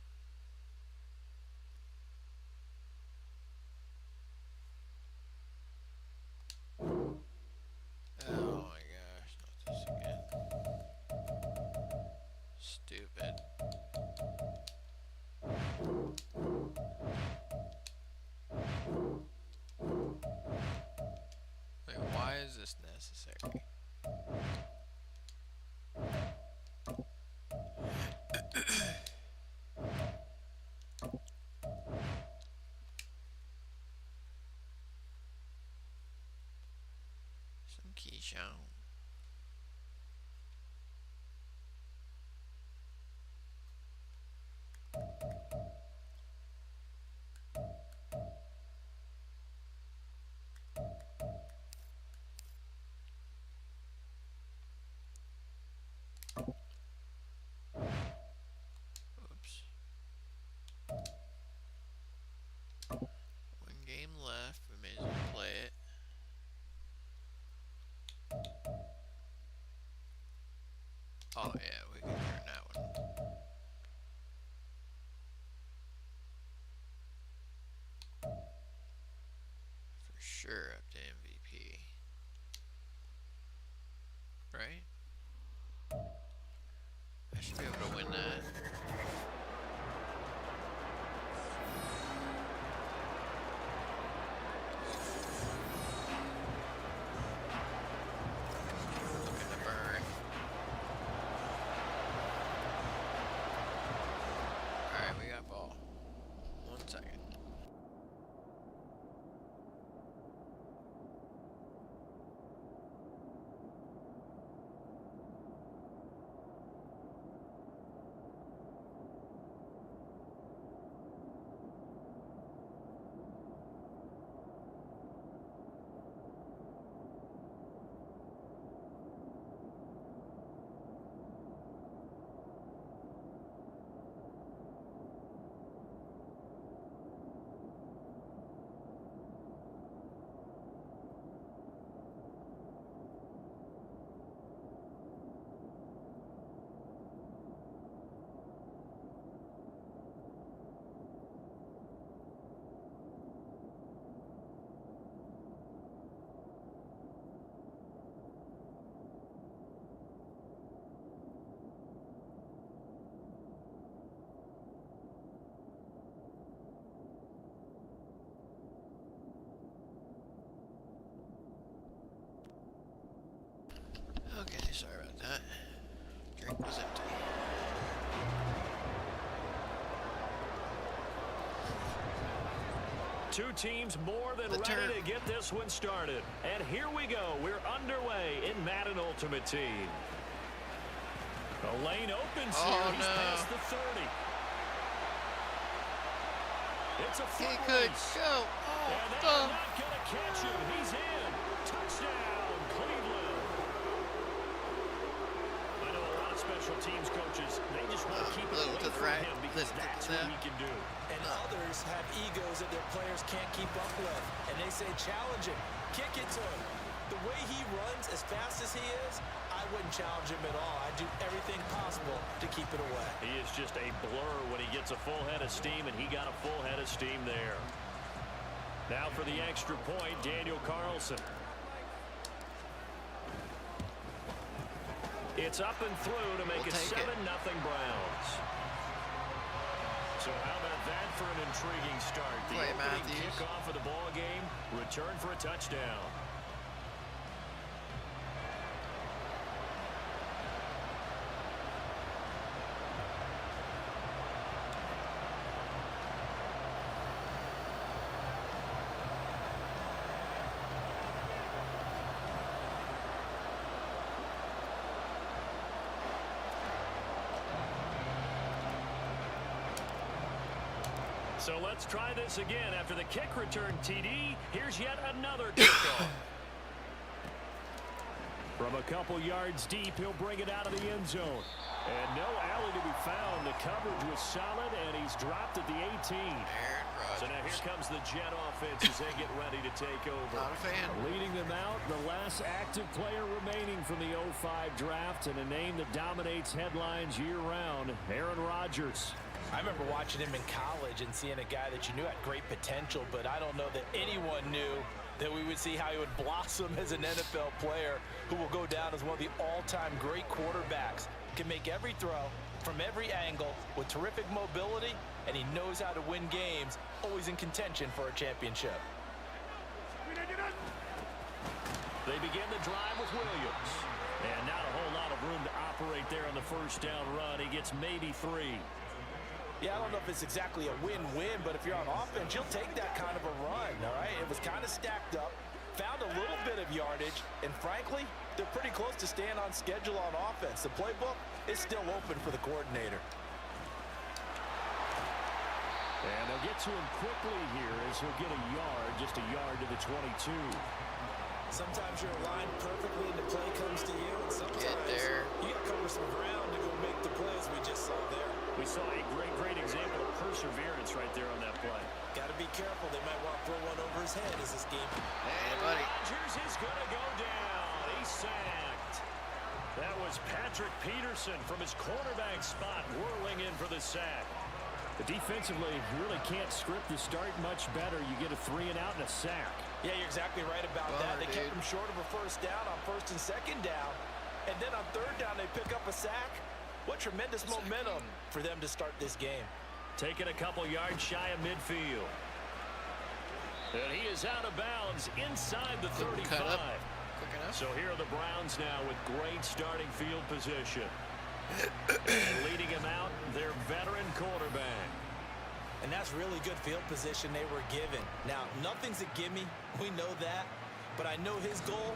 streak was empty. Two teams more than ready to get this one started. And here we go. We're underway in Madden Ultimate Team. The lane opens here. He's past the 30. It's a foot He could go. And they're not going to catch him. He's in. Touchdown, Cleveland. I know a lot of special teams coaches, they just want to keep it away from him because that's what he can do. And others have egos that their players can't keep up with. And they say, challenge him. Kick it to him. The way he runs, as fast as he is, I wouldn't challenge him at all. I'd do everything possible to keep it away. He is just a blur when he gets a full head of steam, and he got a full head of steam there. Now for the extra point, Daniel Carlson. It's up and through to make it 7-0 Browns. So how about that for an intriguing start? The opening kickoff of the ball game, return for a touchdown. So let's try this again. After the kick return TD, here's yet another kickoff. From a couple yards deep, he'll bring it out of the end zone. And no alley to be found. The coverage was solid, and he's dropped at the 18. So now here comes the Jet offense as they get ready to take over. Not a fan. Leading them out, the last active player remaining from the 05 draft, and a name that dominates headlines year-round, Aaron Rodgers. I remember watching him in college and seeing a guy that you knew had great potential, but I don't know that anyone knew that we would see how he would blossom as an NFL player who will go down as one of the all-time great quarterbacks. Can make every throw from every angle with terrific mobility, and he knows how to win games, always in contention for a championship. They begin the drive with Williams. And not a whole lot of room to operate there on the first down run. He gets maybe 3. Yeah, I don't know if it's exactly a win-win, but if you're on offense, you'll take that kind of a run, all right? It was kind of stacked up, found a little bit of yardage, and frankly, they're pretty close to staying on schedule on offense. The playbook is still open for the coordinator. And they'll get to him quickly here as he'll get a yard, just a yard to the 22. Sometimes you're aligned perfectly and the play comes to you, and sometimes you got to cover some ground to go make the plays we just saw there. We saw a great example of perseverance right there on that play. Got to be careful. They might want to throw one over his head as this game. And Rodgers is going to go down. He's sacked. That was Patrick Peterson from his quarterback spot whirling in for the sack. But defensively, you really can't script the start much better. You get a 3-and-out and a sack. Yeah, you're exactly right about that. They kept him short of a first down on first and second down. And then on third down, they pick up a sack. What tremendous momentum for them to start this game. Taking a couple yards shy of midfield. And he is out of bounds inside the 35. So here are the Browns now with great starting field position. And leading him out, their veteran quarterback. And that's really good field position they were given. Now, nothing's a gimme. We know that. But I know his goal,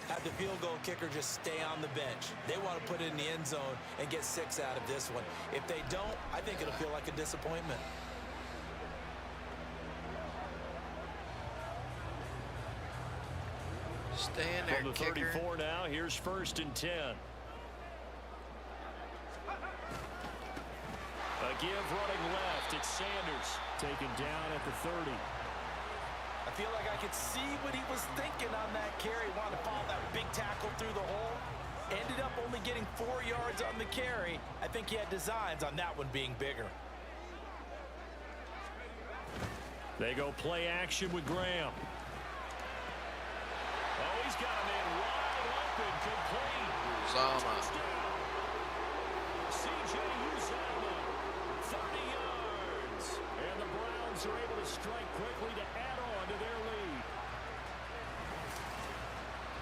have the field goal kicker just stay on the bench. They want to put it in the end zone and get 6 out of this one. If they don't, I think it'll feel like a disappointment. Stay in there, from the 34 now, here's 1st and 10. A give running left. It's Sanders. Taken down at the 30. I feel like I could see what he was thinking on that carry. Wanted to follow that big tackle through the hole. Ended up only getting 4 yards on the carry. I think he had designs on that one being bigger. They go play action with Graham. Oh, he's got a man wide open, complete. Uzama. C.J. Uzama, 30 yards. And the Browns are able to strike quickly to add on to their lead.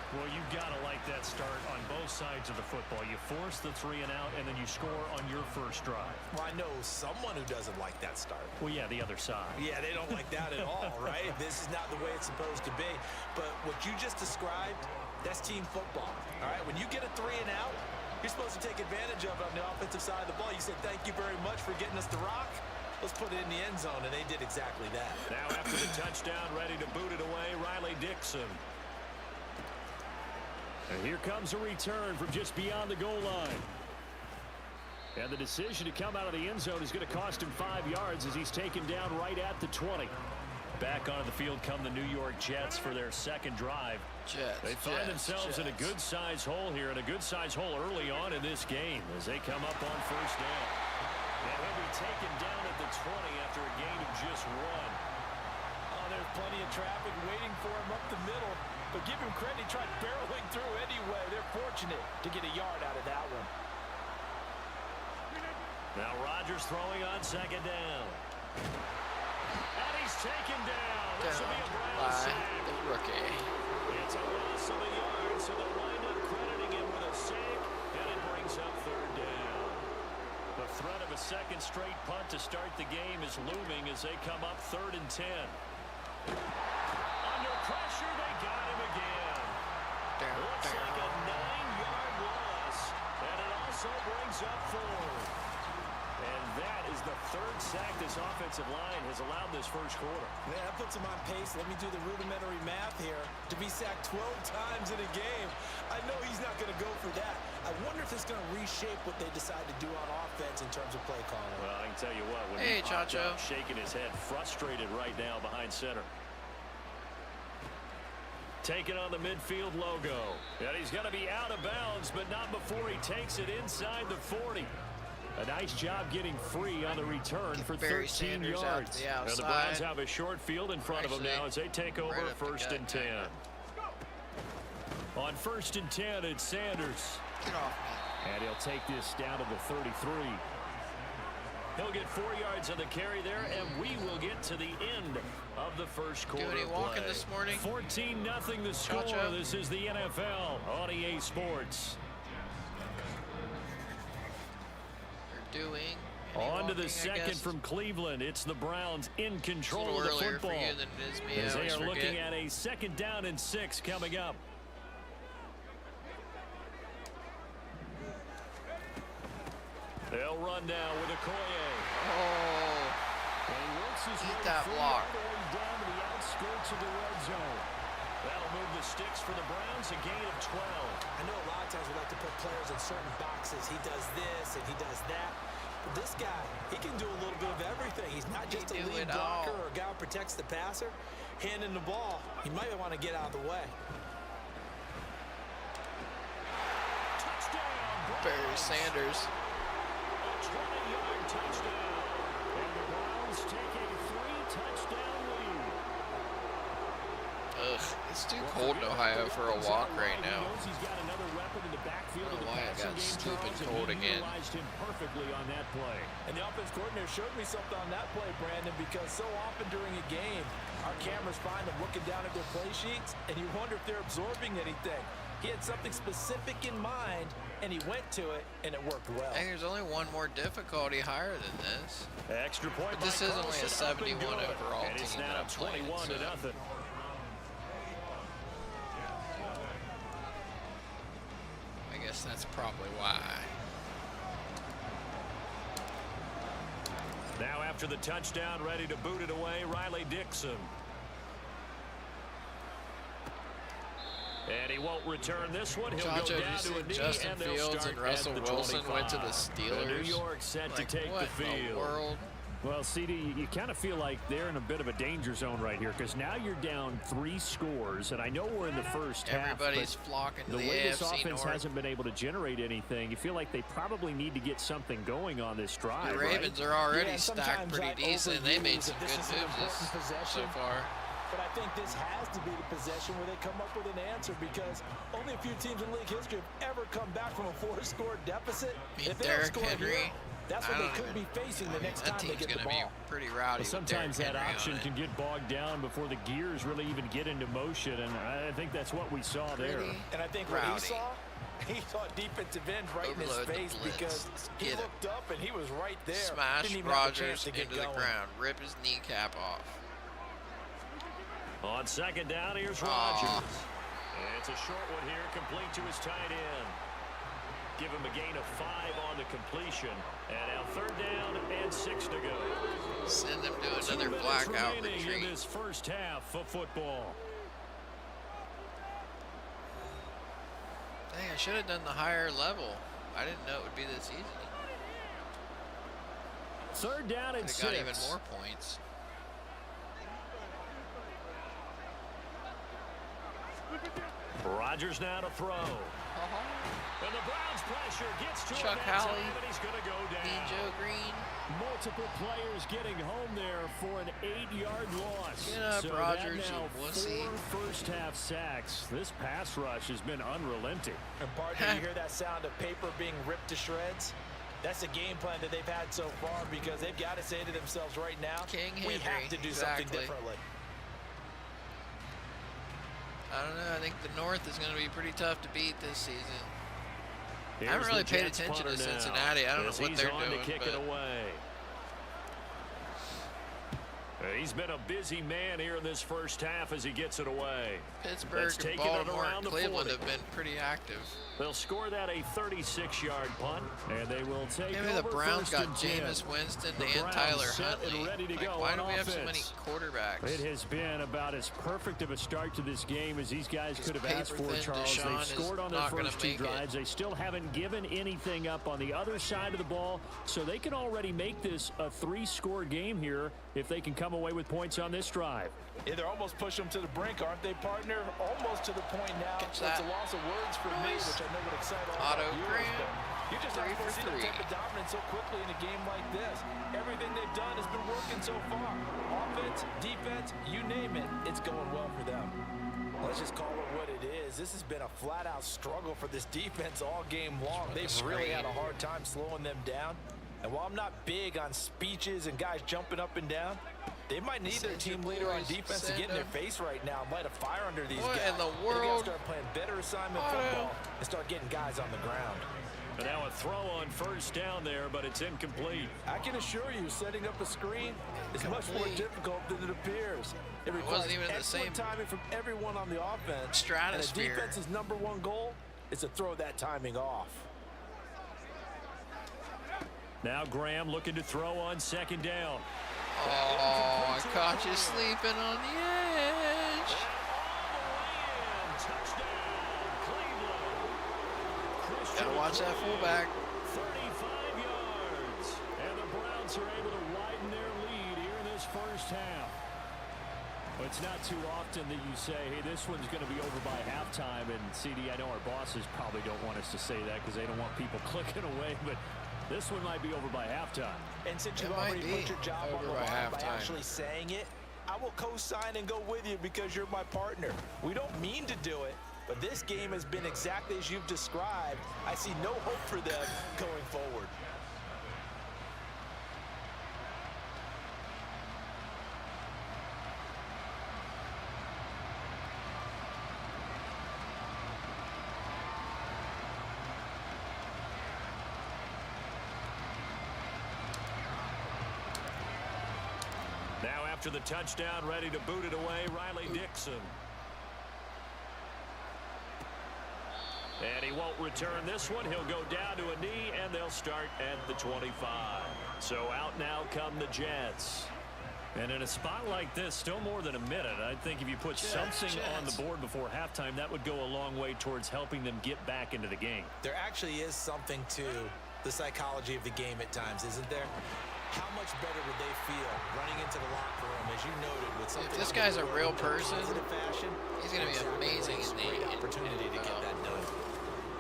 Well, you've got to like that start on both sides of the football. You force the 3 and out, and then you score on your first drive. Well, I know someone who doesn't like that start. Well, yeah, the other side. Yeah, they don't like that at all, right? This is not the way it's supposed to be. But what you just described, that's team football, all right? When you get a 3 and out, you're supposed to take advantage of it on the offensive side of the ball. You said, thank you very much for getting us the rock. Let's put it in the end zone, and they did exactly that. Now after the touchdown, ready to boot it away, Riley Dixon. And here comes a return from just beyond the goal line. And the decision to come out of the end zone is going to cost him 5 yards as he's taken down right at the 20. Back onto the field come the New York Jets for their second drive. They find themselves in a good-sized hole here, and a good-sized hole early on in this game as they come up on first down. And he'll be taken down at the 20 after a gain of just 1. Oh, there's plenty of traffic waiting for him up the middle. But give him credit, he tried barreling through anyway. They're fortunate to get a yard out of that one. Now Rodgers throwing on second down. And he's taken down. This will be a Brown sack. The rookie. It's a loss of a yard, so they'll wind up crediting him with a sack, and it brings up third down. The threat of a second straight punt to start the game is looming as they come up 3rd and 10. Under pressure, they got him again. Looks like a 9-yard loss, and it also brings up 4. And that is the 3rd sack this offensive line has allowed this first quarter. Man, that puts him on pace. Let me do the rudimentary math here. To be sacked 12 times in a game, I know he's not going to go for that. I wonder if it's going to reshape what they decide to do on offense in terms of play calling. Well, I can tell you what, when hey, he popped Chacho. up, shaking his head, frustrated right now behind center. Taking on the midfield logo. And he's going to be out of bounds, but not before he takes it inside the 40. A nice job getting free on the return for 13 yards. And the Browns have a short field in front of them now as they take over right 1st and 10. On 1st and 10, it's Sanders. Get off me. And he'll take this down to the 33. He'll get 4 yards on the carry there, and we will get to the end of the first quarter. Do any walking this morning? 14-0 the score. Chacho. This is the NFL on EA Sports. Doing on to the walking, second from Cleveland. It's the Browns in control of the football. For you than it is me. As they are looking at a 2nd down and 6 coming up. They'll run now with Okoye. Oh, And he works his eat way that free block. all the way down to the outskirts of the red zone. That'll move the sticks for the Browns, a gain of 12. I know a lot of times we like to put players in certain boxes. He does this and he does that. But this guy, he can do a little bit of everything. He's not just a lead blocker or a guy who protects the passer. Handing the ball, he might want to get out of the way. Touchdown, Barry Sanders. A 20-yard touchdown. And the Browns take a 3-touchdown lead. Ugh, it's too cold in Ohio for a walk right now. He's got another weapon in the backfield I don't of know the why it passing got game, stupid Charles, and cold he again. utilized him perfectly on that play. And the offense coordinator showed me something on that play, Brandon, because so often during a game, our cameras find them looking down at their play sheets, and you wonder if they're absorbing anything. He had something specific in mind, and he went to it, and it worked well. Hey, there's only one more difficulty higher than this. Extra point. But this is only a 71 overall and it's team now that I'm playing, 21-0. I guess that's probably why. Now after the touchdown, ready to boot it away, Riley Dixon. And he won't return this one. He'll Chacho, go down to a knee, Justin and they'll Fields start and Russell at the Wilson 25. went to the Steelers. And New York set Like, to take what the in field. the world? Well, CD, you kind of feel like they're in a bit of a danger zone right here because now you're down 3 scores, and I know we're in the first Everybody's half, flocking to the the way this AFC offense North. hasn't been able to generate anything, you feel like they probably need to get something going on this drive, The Ravens are already Yeah, stacked sometimes pretty I decent. They made some overuse good that this is an moves important so possession. far. But I think this has to be the possession where they come up with an answer, because only a few teams in league history have ever come back from a 4-score deficit. If they don't score here, that's what they could be facing the next time they get the ball. Be pretty rowdy. Sometimes that option can get bogged down before the gears really even get into motion, and I think that's what we saw there. And I think what he saw defensive end right in his face, because he looked up and he was right there. Smash Rogers into the ground. Rip his kneecap off. On second down, here's Rogers. It's a short one here, complete to his tight end. Give him a gain of 5 on the completion. And now third down and 6 to go. Send them to another blackout retreat. In this first half of football. Dang, I should have done the higher level. I didn't know it would be this easy. Third down and 6. Got even more points. Rodgers now to throw. And the Browns pressure gets to Chuck him, Howley, and he's going to go down. Joe Green. Multiple players getting home there for an 8-yard loss. Get up, so Rodgers, that now you wussy. 4 first-half sacks. This pass rush has been unrelenting. And partner, you hear that sound of paper being ripped to shreds? That's the game plan that they've had so far, because they've got to say to themselves right now, we have to do something differently. I don't know. I think the North is going to be pretty tough to beat this season. I haven't really paid attention to Cincinnati. I don't know what they're doing. To kick it away. He's been a busy man here in this first half as he gets it away. Pittsburgh, and Baltimore, and Cleveland have been pretty active. They'll score that a 36-yard punt, and they will take over. The Browns got Jameis Winston and Tyler Huntley. Why do we have so many quarterbacks? It has been about as perfect of a start to this game as these guys could have asked for, Charles. They've scored on their first 2 drives. They still haven't given anything up on the other side of the ball, so they can already make this a 3-score game here if they can come away with points on this drive. Yeah, they're almost pushing them to the brink, aren't they, partner? Almost to the point now. It's a loss of words for me, which I know would excite all of you. You just have to see the type of dominance so quickly in a game like this. Everything they've done has been working so far. Offense, defense, you name it, it's going well for them. Let's just call it what it is. This has been a flat-out struggle for this defense all game long. They've really had a hard time slowing them down. And while I'm not big on speeches and guys jumping up and down, they might need their team leader on defense to get in their face right now and light a fire under these guys. What in the world? They got to start playing better assignment football and start getting guys on the ground. And now a throw on first down there, but it's incomplete. I can assure you, setting up a screen is much more difficult than it appears. It requires excellent timing from everyone on the offense. And the defense's #1 goal is to throw that timing off. Now Graham looking to throw on second down. Oh, I caught you sleeping on the edge. Gotta watch that fullback. 35 yards. And the Browns are able to widen their lead here in this first half. Well, it's not too often that you say, hey, this one's going to be over by halftime. And, CD, I know our bosses probably don't want us to say that because they don't want people clicking away. But this one might be over by halftime. And since you've already put your job on the line by actually saying it, I will co-sign and go with you because you're my partner. We don't mean to do it, but this game has been exactly as you've described. I see no hope for them going forward. Now after the touchdown, ready to boot it away, Riley Dixon. And he won't return this one. He'll go down to a knee, and they'll start at the 25. So out now come the Jets. And in a spot like this, still more than a minute, I think if you put something on the board before halftime, that would go a long way towards helping them get back into the game. There actually is something to the psychology of the game at times, isn't there? How much better would they feel running into the locker room, as you noted, with something? If this guy's a real person, fashion, he's going to be amazing in the opportunity to get that done.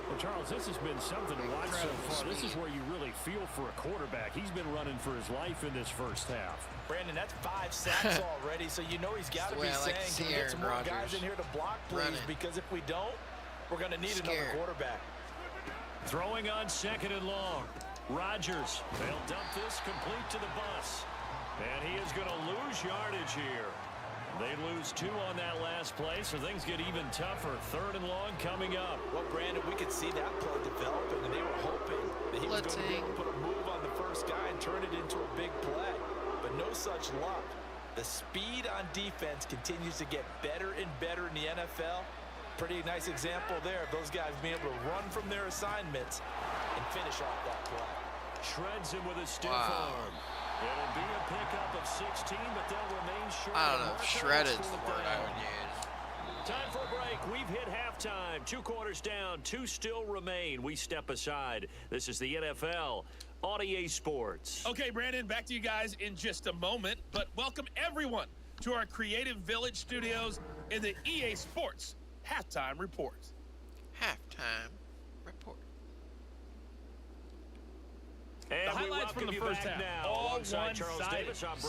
Well, Charles, this has been something to watch so far. This is where you really feel for a quarterback. He's been running for his life in this first half. Brandon, that's 5 sacks already, so you know he's got to be saying, can we get some more guys in here to block, please? Because if we don't, we're going to need another quarterback. Throwing on 2nd and long. Rodgers, they'll dump this complete to the bus. And he is going to lose yardage here. They lose 2 on that last play, so things get even tougher. 3rd and long coming up. Well, Brandon, we could see that play developing, and they were hoping that he was going to be able to put a move on the first guy and turn it into a big play. But no such luck. The speed on defense continues to get better and better in the NFL. Pretty nice example there of those guys being able to run from their assignments and finish off that play. Shreds him with a stiff arm. It'll be a pickup of 16, but they'll remain short. I don't know if shredded's the word I would use. Time for a break. We've hit halftime. 2 quarters down. 2 still remain. We step aside. This is the NFL on EA Sports. Okay, Brandon, back to you guys in just a moment. But welcome everyone to our Creative Village studios in the EA Sports Halftime Report. Halftime report. And the highlights from the first half, all one-sided.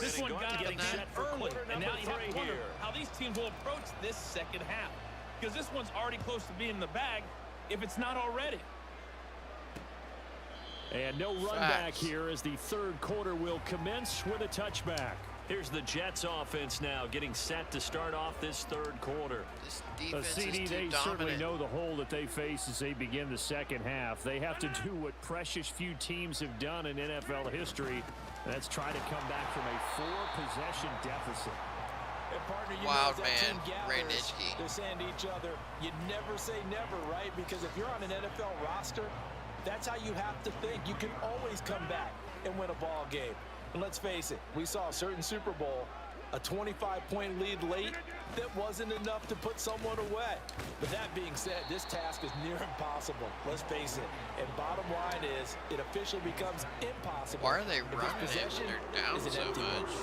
This one got the net early, and now you have to wonder how these teams will approach this second half. Because this one's already close to being in the bag, if it's not already. And no run back here as the 3rd quarter will commence with a touchback. Here's the Jets offense now getting set to start off this 3rd quarter. This defense is too they dominant. certainly know the hole that they face as they begin the second half. They have to do what precious few teams have done in NFL history. That's try to come back from a 4-possession deficit. And partner, you Wild know, as that man, team gathers, Ranitzky. they're saying to each other, you never say never, right? Because if you're on an NFL roster, that's how you have to think. You can always come back and win a ball game. And let's face it, we saw a certain Super Bowl, a 25-point lead late that wasn't enough to put someone away. But that being said, this task is near impossible. Let's face it. And bottom line is, it officially becomes impossible. Why are they running it when they're down so much?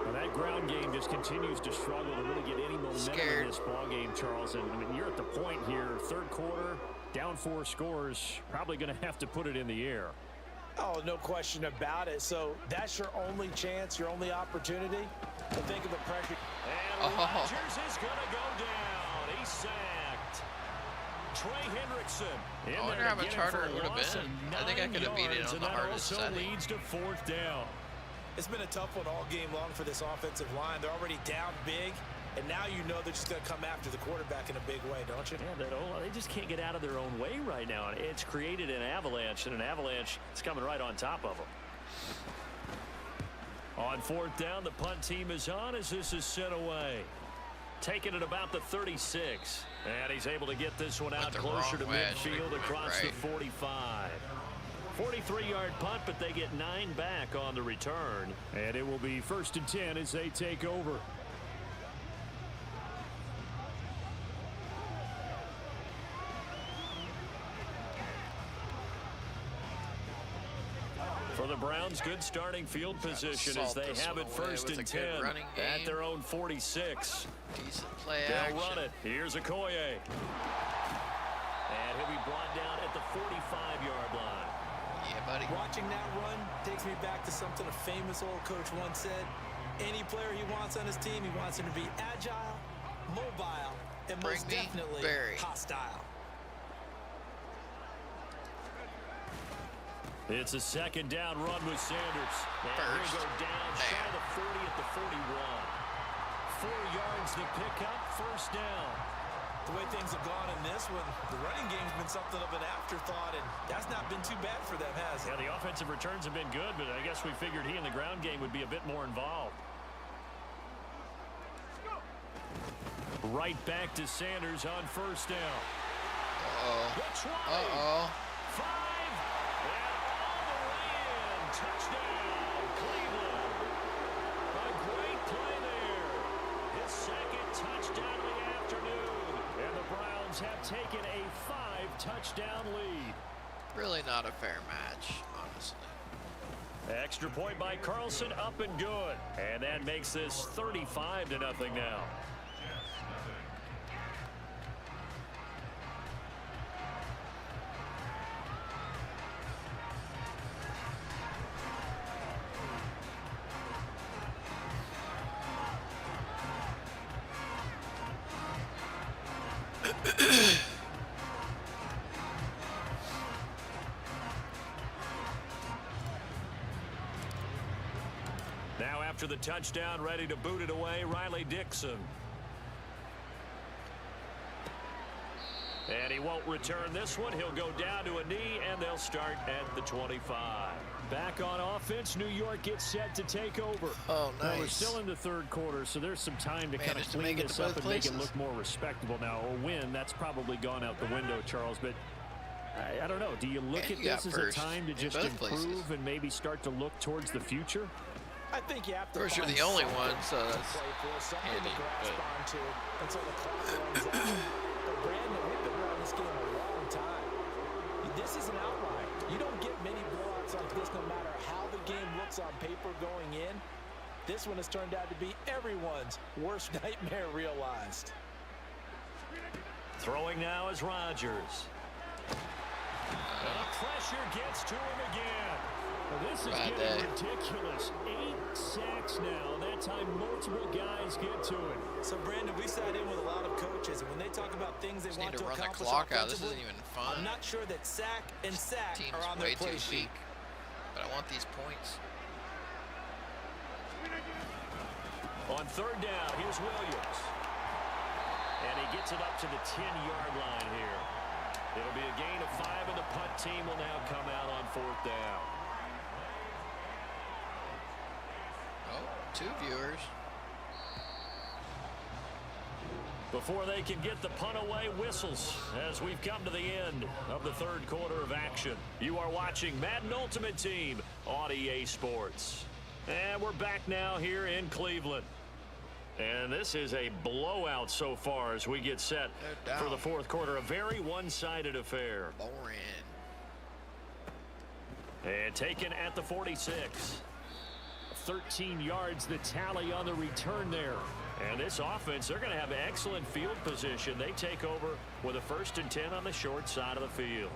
Well, that ground game just continues to struggle to really get any momentum in this ball game, Charles. And I mean, you're at the point here, 3rd quarter, down 4 scores, probably going to have to put it in the air. Oh, no question about it. So that's your only chance, your only opportunity. But think of the pressure. And Rodgers is going to go down. He's sacked. Trey Hendrickson. I wonder how much harder it would have been. I think I could have beat it on the hardest setting. Leads to 4th down. It's been a tough one all game long for this offensive line. They're already down big. And now you know they're just going to come after the quarterback in a big way, don't you? Yeah, they just can't get out of their own way right now. It's created an avalanche, and an avalanche is coming right on top of them. On 4th down, the punt team is on as this is sent away. Taking it about the 36. And he's able to get this one out closer to midfield across the 45. 43-yard punt, but they get 9 back on the return. And it will be 1st and 10 as they take over. For the Browns, good starting field position as they have it 1st and 10 at their own 46. Decent play They'll run it. Here's Okoye. And he'll be brought down at the 45-yard line. Yeah, buddy. Watching that run takes me back to something a famous old coach once said. Any player he wants on his team, he wants him to be agile, mobile, and most definitely hostile. It's a 2nd down run with Sanders. And he'll go down shy of the 40 at the 41. 4 yards to pick up, 1st down. The way things have gone in this one, the running game's been something of an afterthought, and that's not been too bad for them, has it? Yeah, the offensive returns have been good, but I guess we figured he in the ground game would be a bit more involved. Right back to Sanders on 1st down. Uh-oh. 5. Touchdown, Cleveland. A great play there. His 2nd touchdown of the afternoon. And the Browns have taken a 5-touchdown lead. Really not a fair match, honestly. Extra point by Carlson, up and good. And that makes this 35-0 now. after the touchdown, ready to boot it away, Riley Dixon. And he won't return this one. He'll go down to a knee, and they'll start at the 25. Back on offense, New York gets set to take over. Oh, nice. Now, we're still in the third quarter, so there's some time to kind of clean this up and make it look more respectable. Now, a win, that's probably gone out the window, Charles, but I don't know. Do you look at this as a time to just improve and maybe start to look towards the future? I think you have to. Of course, you're the only one, so that's handy. Until the clock runs out. But Brandon, we've been around this game a long time. This is an outlier. You don't get many blowouts like this no matter how the game looks on paper going in. This one has turned out to be everyone's worst nightmare realized. Throwing now is Rodgers. And the pressure gets to him again. Well, this is getting ridiculous. 8 sacks now. That time multiple guys get to it. So, Brandon, we sat in with a lot of coaches, and when they talk about things they want to accomplish the clock out. This isn't even fun. I'm not sure that sack and sack are on their play sheet. But I want these points. On third down, here's Williams. And he gets it up to the 10-yard line here. It'll be a gain of 5, and the punt team will now come out on fourth down. Oh, 2 viewers. Before they can get the punt away, whistles as we've come to the end of the third quarter of action. You are watching Madden Ultimate Team on EA Sports. And we're back now here in Cleveland. And this is a blowout so far as we get set for the fourth quarter. A very one-sided affair. Boring. And taken at the 46. 13 yards, the tally on the return there. And this offense, they're going to have excellent field position. They take over with a 1st and 10 on the short side of the field.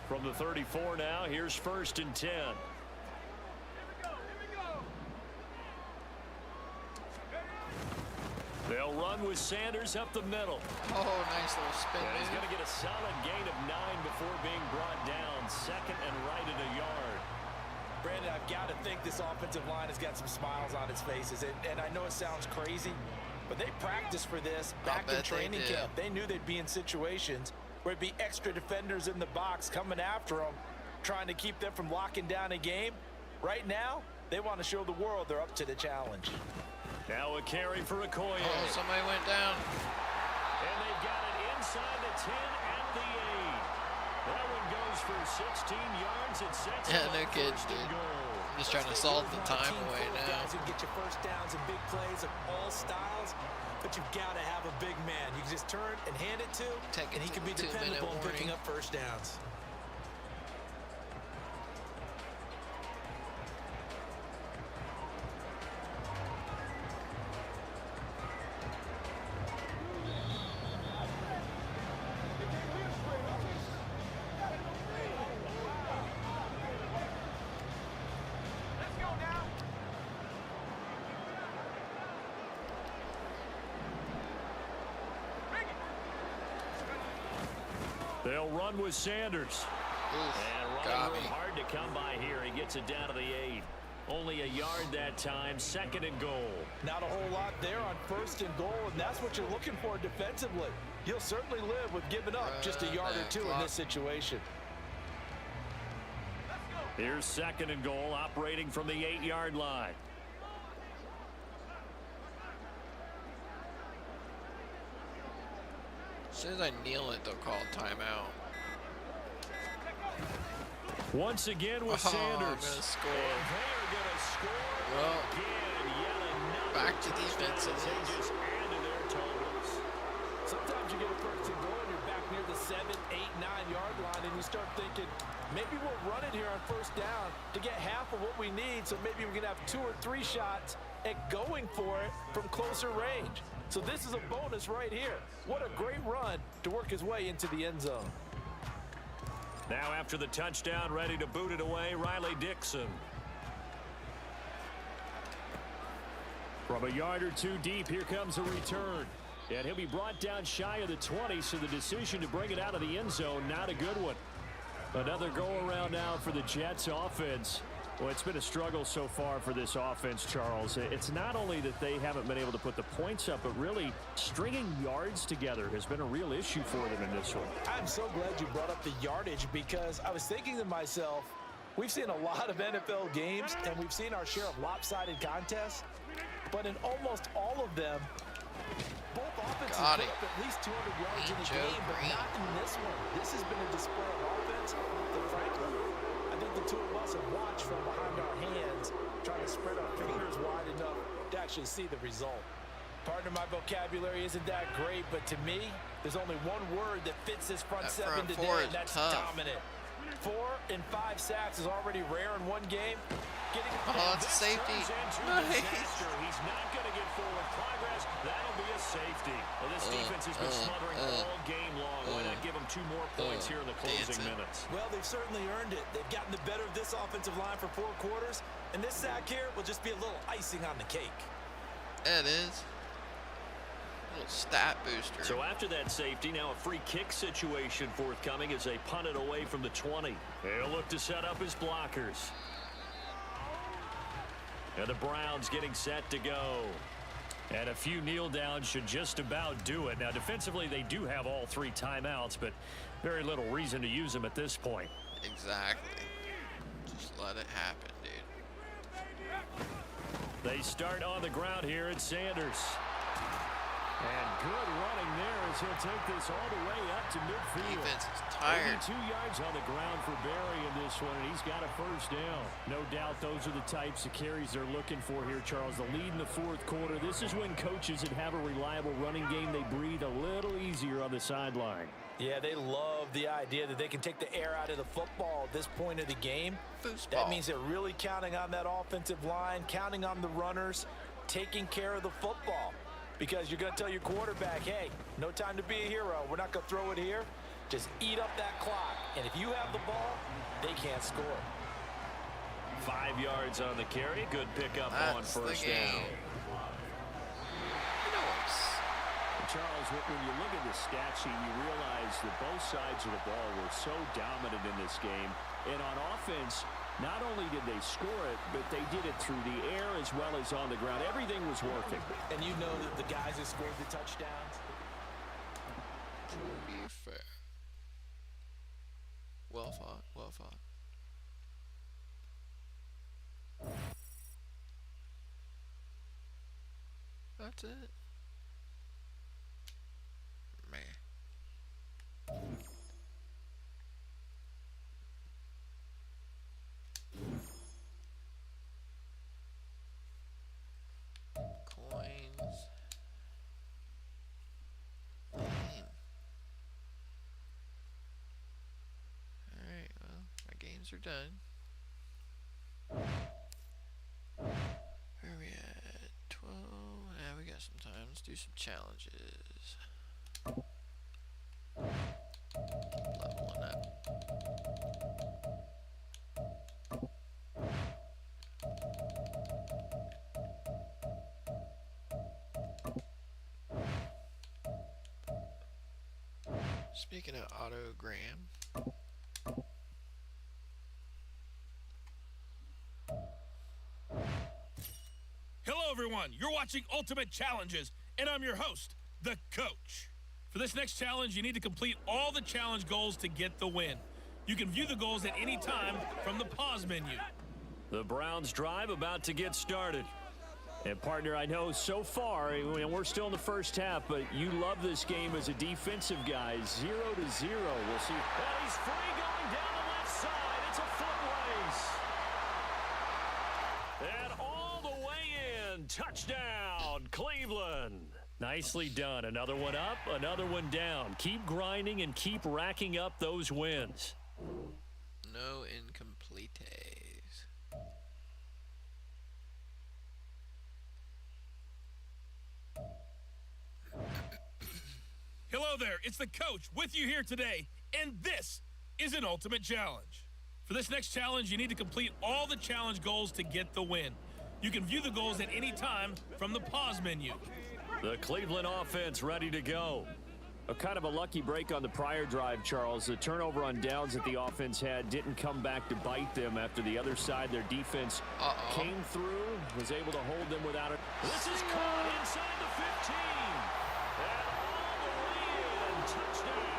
From the 34 now, here's 1st and 10. They'll run with Sanders up the middle. Oh, nice little spin. And he's going to get a solid gain of 9 before being brought down. 2nd and right at a yard. Brandon, I've got to think this offensive line has got some smiles on its faces. And I know it sounds crazy, but they practiced for this back in training camp. They knew they'd be in situations where it'd be extra defenders in the box coming after them, trying to keep them from locking down a game. Right now, they want to show the world they're up to the challenge. Now a carry for Okoye. Oh, somebody went down. And they've got it inside the 10 and the 8. That one goes for 16 yards. It sets no kids, dude. I'm just trying to solve the time away now. Guys who get your first downs and big plays of all styles, but you've got to have a big man. You can just turn and hand it to, and he can be dependable in picking up first downs. They'll run with Sanders. And running hard to come by here. He gets it down to the 8. Only a yard that time. 2nd and goal. Not a whole lot there on 1st and goal, and that's what you're looking for defensively. You'll certainly live with giving up just a yard or 2 in this situation. Here's 2nd and goal, operating from the 8-yard line. As soon as I kneel it, they'll call timeout. Once again with Sanders. I'm gonna score. And they are going to score well, again. Yet back to defense. They just add to their totals. Sometimes you get a 1st and goal and you're back near the 7, 8, 9-yard line, and you start thinking, maybe we'll run it here on 1st down to get half of what we need, so maybe we can have 2 or 3 shots at going for it from closer range. So this is a bonus right here. What a great run to work his way into the end zone. Now after the touchdown, ready to boot it away, Riley Dixon. From a yard or 2 deep, here comes a return. And he'll be brought down shy of the 20, so the decision to bring it out of the end zone, not a good one. Another go-around now for the Jets offense. Well, it's been a struggle so far for this offense, Charles. It's not only that they haven't been able to put the points up, but really stringing yards together has been a real issue for them in this one. I'm so glad you brought up the yardage because I was thinking to myself, we've seen a lot of NFL games and we've seen our share of lopsided contests, but in almost all of them, both offenses put up at least 200 yards in a game, but not in this one. This has been a display of offense that, frankly, I think the two of us have watched from behind our hands, trying to spread our fingers wide enough to actually see the result. Partner, my vocabulary isn't that great, but to me, there's only one word that fits this front seven today, and that's dominant. 4 and 5 sacks is already rare in one game. It's a safety. Nice. He's not going to get forward progress. That'll be a safety. Well, this defense has been smothering all game long. Why not give them 2 more points here in the closing minutes? Well, they've certainly earned it. They've gotten the better of this offensive line for 4 quarters, and this sack here will just be a little icing on the cake. It is. Little stat booster. So after that safety, now a free kick situation forthcoming as they punt it away from the 20. They'll look to set up his blockers. And the Browns getting set to go. And a few kneel downs should just about do it. Now defensively they do have all 3 timeouts, but very little reason to use them at this point. Exactly. Just let it happen, dude. They start on the ground here at Sanders. And good running there as he'll take this all the way up to midfield. Defense is tired. 2 yards on the ground for Barry in this one, and he's got a first down. No doubt those are the types of carries they're looking for here, Charles. The lead in the 4th quarter. This is when coaches that have a reliable running game, they breathe a little easier on the sideline. Yeah, they love the idea that they can take the air out of the football at this point of the game. Foosball. That means they're really counting on that offensive line, counting on the runners, taking care of the football. Because you're going to tell your quarterback, hey, no time to be a hero. We're not going to throw it here. Just eat up that clock. And if you have the ball, they can't score. 5 yards on the carry. Good pickup on first down. Charles, when you look at the stat sheet, you realize that both sides of the ball were so dominant in this game. And on offense, not only did they score it, but they did it through the air as well as on the ground. Everything was working. And you know that the guys that scored the touchdowns. To be fair. Well fought, well fought. That's it. Man. Coins. Alright, well, my games are done. Where are we at? 12? Yeah, we got some time. Let's do some challenges. Leveling up. Speaking of autogram, hello everyone, you're watching Ultimate Challenges, and I'm your host, the Coach. For this next challenge, you need to complete all the challenge goals to get the win. You can view the goals at any time from the pause menu. The Browns drive about to get started. And partner, I know so far, and we're still in the first half, but you love this game as a defensive guy. 0-0. We'll see. And he's free going down the left side. It's a foot race. And all the way in. Touchdown, Cleveland. Nicely done. Another one up, another one down. Keep grinding and keep racking up those wins. no incompletes. Hello there, it's the Coach with you here today, and this is an Ultimate Challenge. For this next challenge, you need to complete all the challenge goals to get the win. You can view the goals at any time from the pause menu. The Cleveland offense ready to go. A kind of a lucky break on the prior drive, Charles. The turnover on downs that the offense had didn't come back to bite them after the other side. Their defense came through, was able to hold them without it. This is caught inside the 15. And all the way in. Touchdown,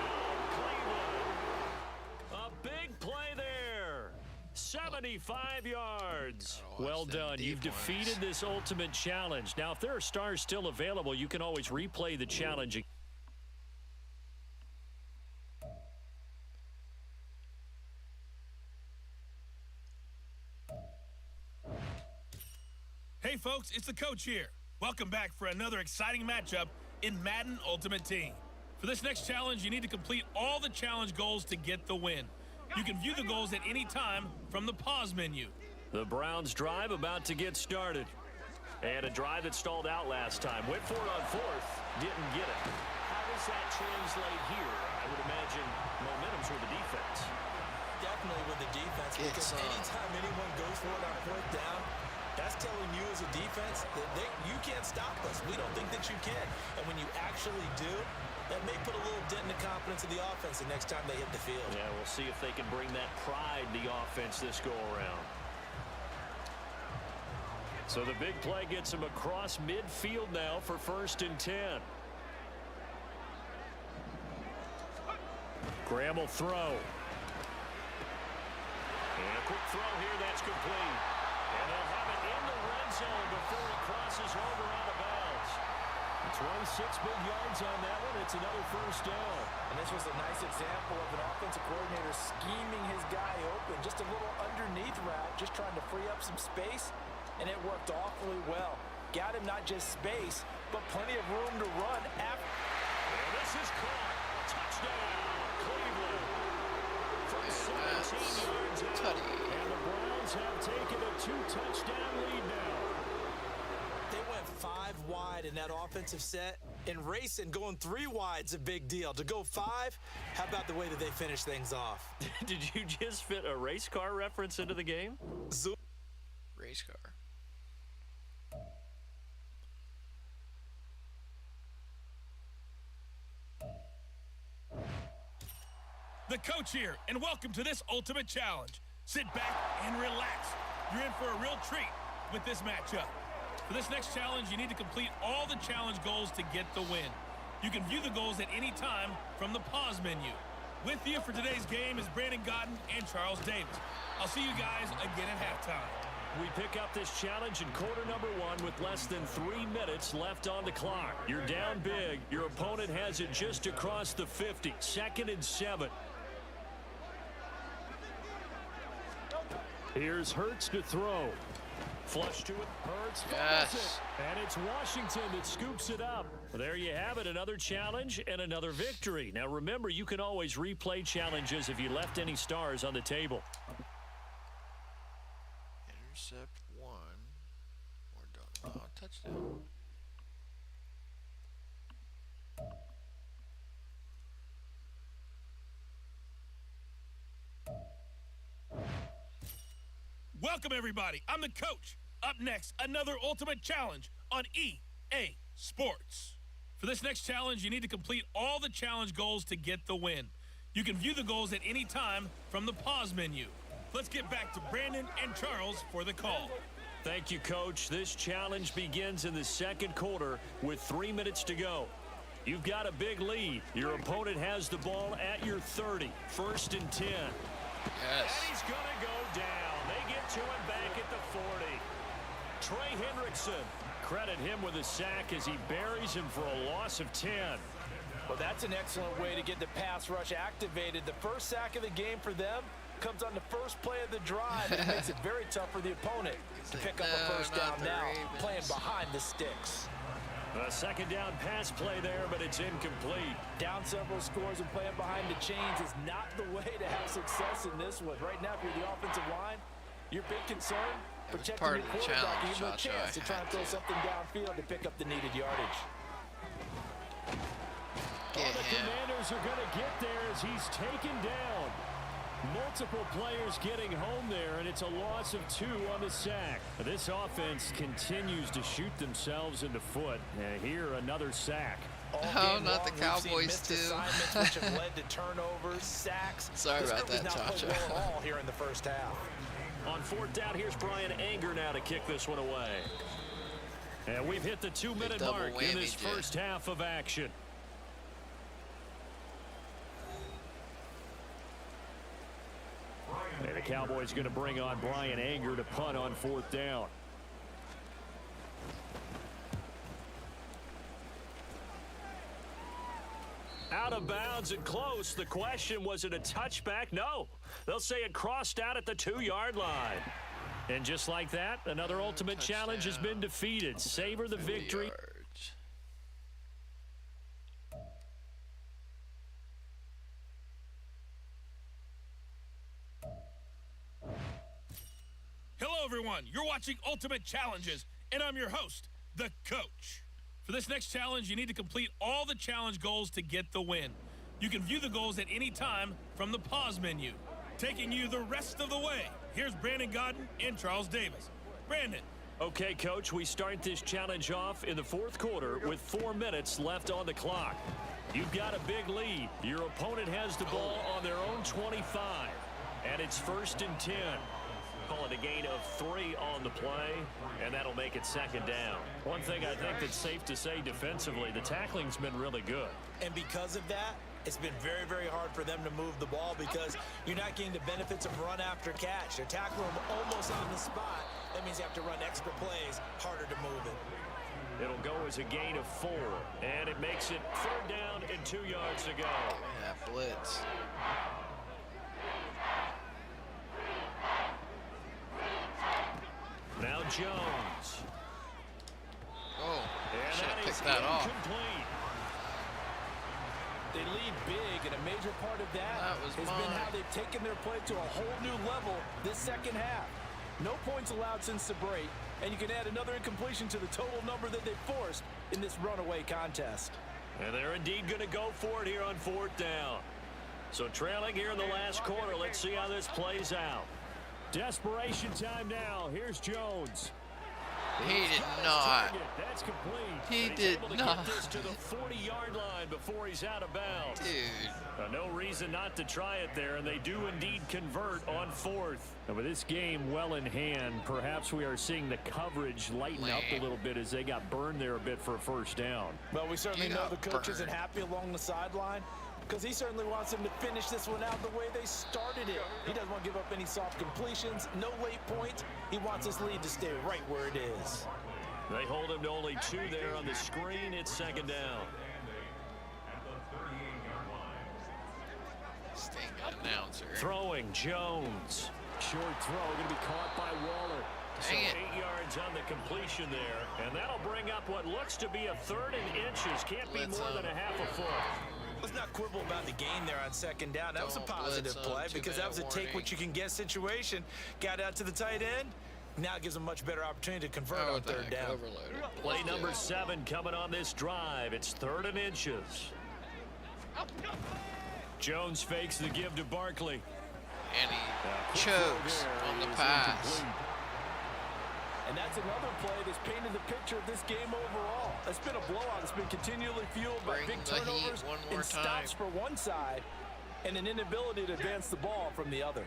Cleveland. A big play there. 75 yards. Well done. You've defeated this ultimate challenge. Now, if there are stars still available, you can always replay the challenge. Hey folks, it's the coach here. Welcome back for another exciting matchup in Madden Ultimate Team. For this next challenge, you need to complete all the challenge goals to get the win. You can view the goals at any time from the pause menu. The Browns drive about to get started. And a drive that stalled out last time. Went for it on fourth, didn't get it. How does that translate here? I would imagine momentum's with the defense. Definitely with the defense, because anytime anyone goes for it on fourth down, that's telling you as a defense that you can't stop us. We don't think that you can. And when you actually do, that may put a little dent in the confidence of the offense the next time they hit the field. Yeah, we'll see if they can bring that pride to the offense this go-around. So the big play gets him across midfield now for 1st and 10. Graham will throw. And a quick throw here, that's complete. And they'll have it in the red zone before he crosses over out of bounds. 26 big yards on that one. It's another 1st down. And this was a nice example of an offensive coordinator scheming his guy open. Just a little underneath route, just trying to free up some space. And it worked awfully well. Got him not just space, but plenty of room to run after. And this is caught. Touchdown, Cleveland. From 17 yards out. And the Browns have taken a 2-touchdown lead now. They went 5 wide in that offensive set. And racing, going 3 wide's a big deal. To go 5, how about the way that they finish things off? Did you just fit a race car reference into the game? Race car. The coach here, and welcome to this ultimate challenge. Sit back and relax. You're in for a real treat with this matchup. For this next challenge, you need to complete all the challenge goals to get the win. You can view the goals at any time from the pause menu. With you for today's game is Brandon Godden and Charles Davis. I'll see you guys again at halftime. We pick up this challenge in quarter number 1 with less than 3 minutes left on the clock. You're down big. Your opponent has it just across the 50. 2nd and 7. Here's Hurts to throw. Flush to it. Hurts fumbles it. And it's Washington that scoops it up. Well, there you have it. Another challenge and another victory. Now remember, you can always replay challenges if you left any stars on the table. Intercept 1. We're done. Oh, touchdown. Welcome, everybody. I'm the coach. Up next, another ultimate challenge on EA Sports. For this next challenge, you need to complete all the challenge goals to get the win. You can view the goals at any time from the pause menu. Let's get back to Brandon and Charles for the call. Thank you, Coach. This challenge begins in the 2nd quarter with 3 minutes to go. You've got a big lead. Your opponent has the ball at your 30. 1st and 10. Yes. And he's going to go down. They get to him back at the 40. Trey Hendrickson. Credit him with a sack as he buries him for a loss of 10. Well, that's an excellent way to get the pass rush activated. The first sack of the game for them comes on the first play of the drive. It makes it very tough for the opponent to pick up a 1st down now, playing behind the sticks. A 2nd down pass play there, but it's incomplete. Down several scores and playing behind the chains is not the way to have success in this one. Right now, if you're the offensive line, your big concern, protecting your quarterback, give him a chance to try and throw something downfield to pick up the needed yardage. The Commanders are going to get there as he's taken down. Multiple players getting home there, and it's a loss of 2 on the sack. This offense continues to shoot themselves in the foot. And here, another sack. Oh, not the Cowboys too. Which have led to turnovers, sacks. Sorry about that, Chacha. Well all here in the first half. On 4th down, here's Brian Anger now to kick this one away. And we've hit the 2-minute mark in this first half of action. And the Cowboys going to bring on Brian Anger to punt on 4th down. Out of bounds and close. The question, was it a touchback? No. They'll say it crossed out at the 2-yard line. And just like that, another ultimate challenge has been defeated. Savor the victory. Hello, everyone. You're watching Ultimate Challenges, and I'm your host, the Coach. For this next challenge, you need to complete all the challenge goals to get the win. You can view the goals at any time from the pause menu. Taking you the rest of the way, here's Brandon Godden and Charles Davis. Brandon. Okay, Coach, we start this challenge off in the 4th quarter with 4 minutes left on the clock. You've got a big lead. Your opponent has the ball on their own 25, and it's 1st and 10. Call it a gain of 3 on the play, and that'll make it 2nd down. One thing I think that's safe to say defensively, the tackling's been really good. And because of that, it's been very, very hard for them to move the ball because you're not getting the benefits of run after catch. They're tackling them almost on the spot. That means you have to run extra plays, harder to move it. It'll go as a gain of 4, and it makes it 3rd down and 2 yards to go. Yeah, blitz. Now Jones. Oh, and should that have is picked that off. Incomplete. They lead big, and a major part of that has been how they've taken their play to a whole new level this 2nd half. No points allowed since the break, and you can add another incompletion to the total number that they've forced in this runaway contest. And they're indeed going to go for it here on 4th down. So trailing here in the last quarter, let's see how this plays out. Desperation time now. Here's Jones. He did not. That's complete. He did not. Get this to the 40-yard line before he's out of bounds. Dude. No reason not to try it there, and they do indeed convert on 4th. And with this game well in hand, perhaps we are seeing the coverage lighten up a little bit as they got burned there a bit for a 1st down. Well, we certainly know the coach isn't happy along the sideline, because he certainly wants them to finish this one out the way they started it. He doesn't want to give up any soft completions, no late points. He wants his lead to stay right where it is. They hold him to only 2 there on the screen. It's 2nd down. Sting announcer. Throwing Jones. Short throw going to be caught by Waller. So 8 yards on the completion there. And that'll bring up what looks to be a 3rd and inches. Can't be more than a half a foot. Let's not quibble about the gain there on 2nd down. That was a positive play because that was a take-what-you-can-get situation. Got out to the tight end. Now it gives them much better opportunity to convert on 3rd down. Play number 7 coming on this drive. It's 3rd and inches. Jones fakes the give to Barkley. And he chokes on the pass. And that's another play that's painted the picture of this game overall. It's been a blowout. It's been continually fueled by big turnovers and stops for one side and an inability to advance the ball from the other.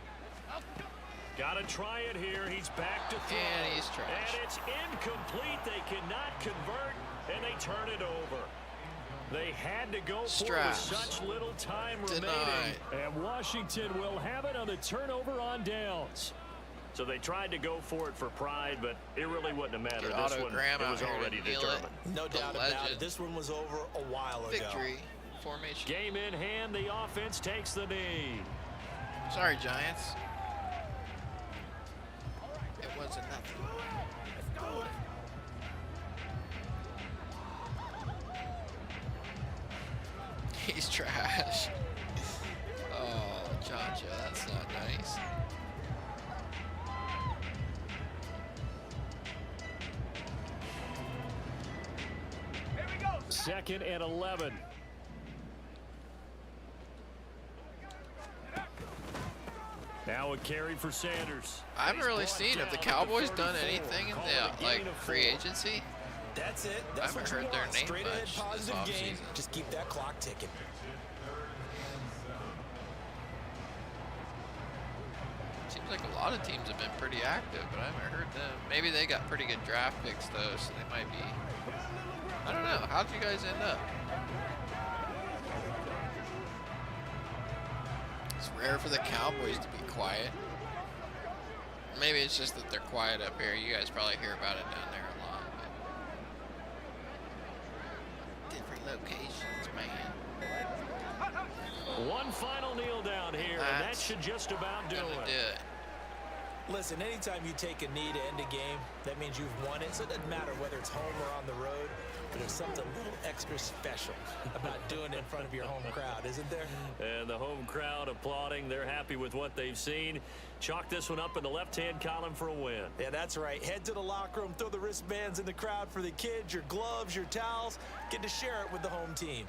Got to try it here. He's back to throw. And he's trash. And it's incomplete. They cannot convert, and they turn it over. They had to go for it with such little time remaining. And Washington will have it on the turnover on downs. So they tried to go for it for pride, but it really wouldn't have mattered. This one, it was already determined. No doubt about it. This one was over a while ago. Victory formation. Game in hand. The offense takes the knee. Sorry, Giants. It wasn't nothing. He's trash. Oh, Chacha, that's not nice. Here we go. 2nd and 11. Now a carry for Sanders. I haven't really seen, have the Cowboys done anything in the like free agency? That's it. That's I haven't heard their name straight ahead much this positive game. offseason. Just keep that clock ticking. Seems like a lot of teams have been pretty active, but I haven't heard them. Maybe they got pretty good draft picks though, so they might be. I don't know. How'd you guys end up? It's rare for the Cowboys to be quiet. Maybe it's just that they're quiet up here. You guys probably hear about it down there a lot. But different locations, man. One final kneel down here, and that should just about do it. Listen, anytime you take a knee to end a game, that means you've won it. So it doesn't matter whether it's home or on the road. But there's something a little extra special about doing it in front of your home crowd, isn't there? And the home crowd applauding. They're happy with what they've seen. Chalk this one up in the left-hand column for a win. Yeah, that's right. Head to the locker room, throw the wristbands in the crowd for the kids, your gloves, your towels. Get to share it with the home team.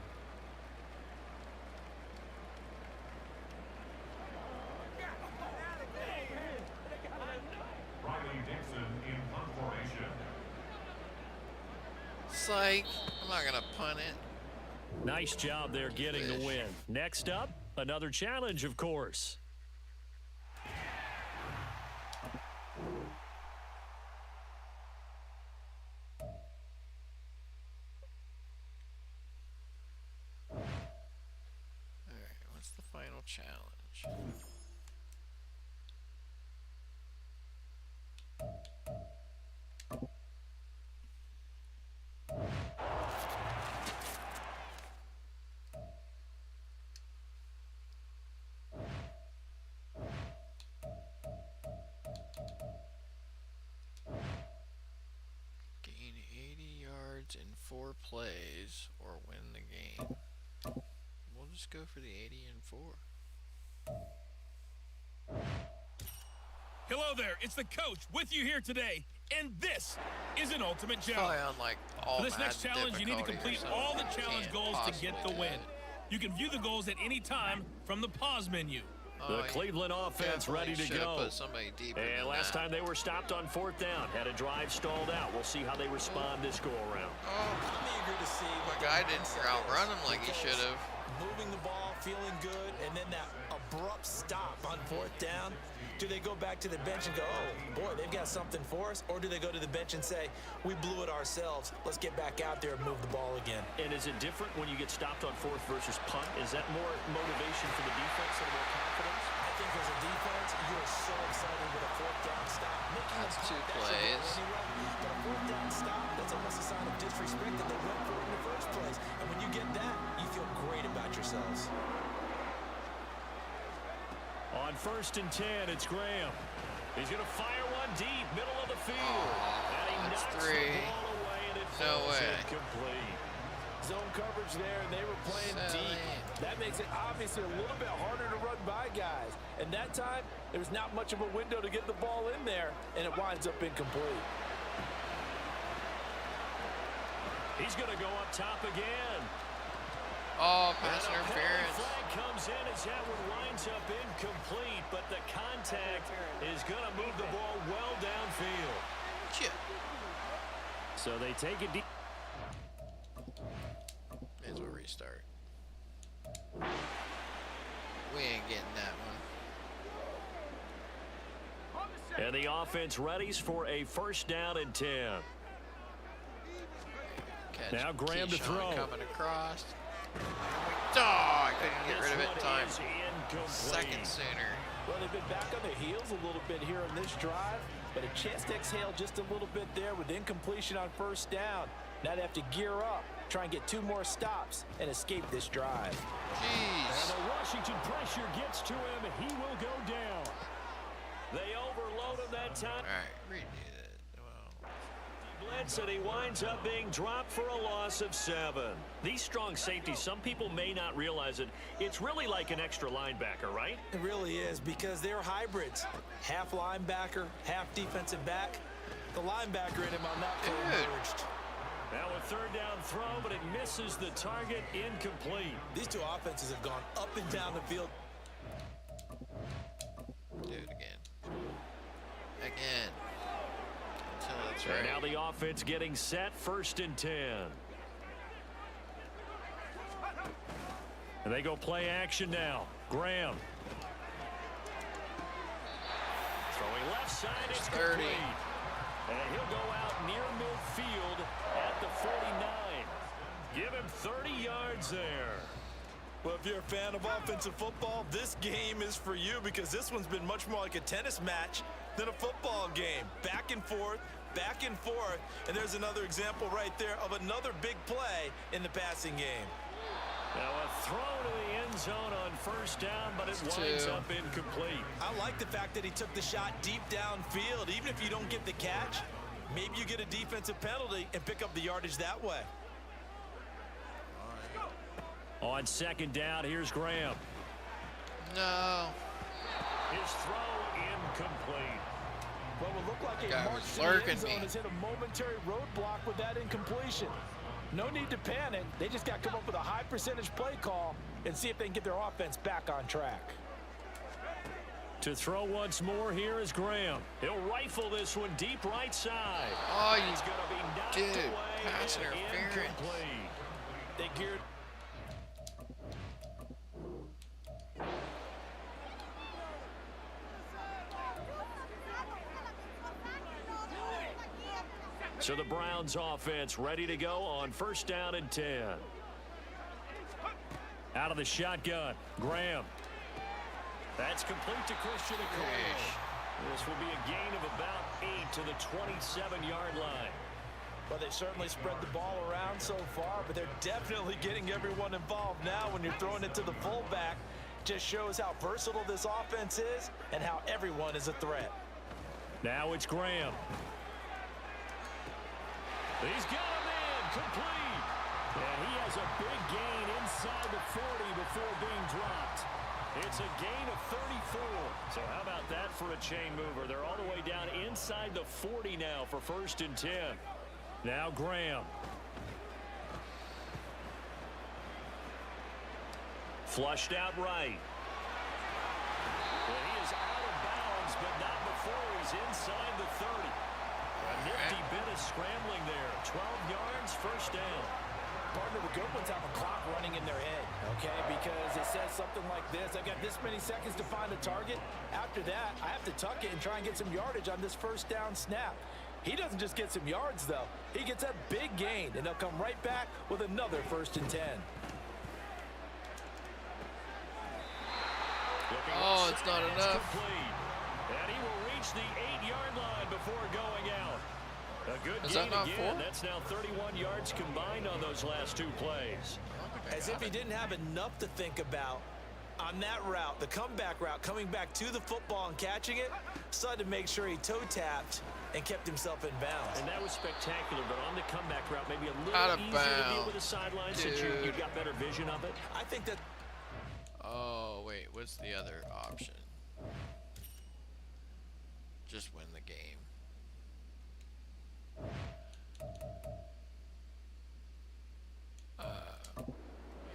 Psych. I'm not going to punt it. Nice job there getting the win. Next up, another challenge, of course. All right, what's the final challenge? Gain 80 yards in 4 plays or win the game. We'll just go for the 80 and 4. Hello there, it's the coach with you here today, and this is an ultimate Probably challenge. on like all For this next Madden challenge, you need to difficulty or complete all the something. challenge Can't goals to get the possibly win. do it. You can view the goals at any time from the pause menu. The Cleveland offense ready to go. Put somebody deeper And than last that. time they were stopped on 4th down, had a drive stalled out. We'll see how they respond this go-around. I'm eager to see My what guy the didn't mindset outrun is, him like he because should have. Moving the ball, feeling good, and then that abrupt stop on 4th down. Do they go back to the bench and go, oh, boy, they've got something for us? Or do they go to the bench and say, we blew it ourselves. Let's get back out there and move the ball again. And is it different when you get stopped on 4th versus punt? Is that more motivation for the defense and more confidence? I think as a defense, you're so excited with a 4th down stop. That's 2 plays. But a 4th down stop, that's almost a sign of disrespect that they went for it in the first place. And when you get that, you feel great about yourselves. On 1st and 10, it's Graham. He's going to fire one deep, middle of the field. And he that's knocks 3. the ball away, and it No falls way. incomplete. Zone coverage there, and they were playing Silly. deep. That makes it obviously a little bit harder to run by guys. And that time, there's not much of a window to get the ball in there, and it winds up incomplete. He's going to go up top again. Oh, pass And a penalty interference. flag comes in as that one winds up incomplete, but the contact is going to move the ball well downfield. Chip. So they take it deep. May as well restart. We ain't getting that one. And the offense readies for a 1st down and 10. Catch Now Graham to Keyshawn throw. coming across. Oh, I couldn't get This rid of it one in time. is incomplete. Second sooner. Well, they've been back on their heels a little bit here on this drive, but a chance to exhale just a little bit there with incompletion on 1st down. Now they have to gear up, try and get 2 more stops, and escape this drive. And Jeez. the Washington pressure gets to him, and he will go down. They overload him that time. All right, redo that. Well, Blitz, and he winds up being dropped for a loss of 7. These strong safeties, some people may not realize it. It's really like an extra linebacker, right? It really is, because they're hybrids. Half linebacker, half defensive back. The linebacker in him on that play emerged. Now a 3rd down throw, but it misses the target, incomplete. These 2 offenses have gone up and down the field. do it again. Until it's right. And now the offense getting set, 1st and 10. And they go play action now. Graham. Throwing left side, it's 30. complete. And he'll go out near midfield at the 49. Give him 30 yards there. Well, if you're a fan of offensive football, this game is for you because this one's been much more like a tennis match than a football game. Back and forth, and there's another example right there of another big play in the passing game. Now a throw to the end zone on 1st down, but it winds up incomplete. I like the fact that he took the shot deep downfield. Even if you don't get the catch, maybe you get a defensive penalty and pick up the yardage that way. On 2nd down, here's Graham. No. His throw incomplete. What will look like Guy a march was to the lurking end zone me. has hit a momentary roadblock with that incompletion. No need to panic. They just got to come up with a high percentage play call and see if they can get their offense back on track. To throw once more, here is Graham. He'll rifle this one deep right side. Oh, He's going to be knocked dude, away pass and interference. incomplete. They geared. So the Browns offense ready to go on 1st down and 10. Out of the shotgun, Graham. That's complete to Christian Okoye. This will be a gain of about 8 to the 27-yard line. Well, they certainly spread the ball around so far, but they're definitely getting everyone involved now when you're throwing it to the fullback. Just shows how versatile this offense is and how everyone is a threat. Now it's Graham. He's got a man complete. And he has a big gain inside the 40 before being dropped. It's a gain of 34. So how about that for a chain mover? They're all the way down inside the 40 now for 1st and 10. Now Graham. Flushed out right. And he is out of bounds, but not before he's inside the 30. A nifty bit of scrambling there. 12 yards, 1st down. Partner, the good ones have a clock running in their head, okay? Because it says something like this. I've got this many seconds to find a target. After that, I have to tuck it and try and get some yardage on this 1st down snap. He doesn't just get some yards, though. He gets a big gain, and they'll come right back with another 1st and 10. Oh, it's not enough. Complete. And he will reach the 8-yard line before going out. A good gain again. That's now 31 yards combined on those last 2 plays. As if he didn't have enough to think about on that route, the comeback route, coming back to the football and catching it, decided to make sure he toe-tapped and kept himself in bounds. And that was spectacular, but on the comeback route, maybe a little easier to deal with the sideline since you've got better vision of it. I think that... Oh, wait, what's the other option? Just win the game.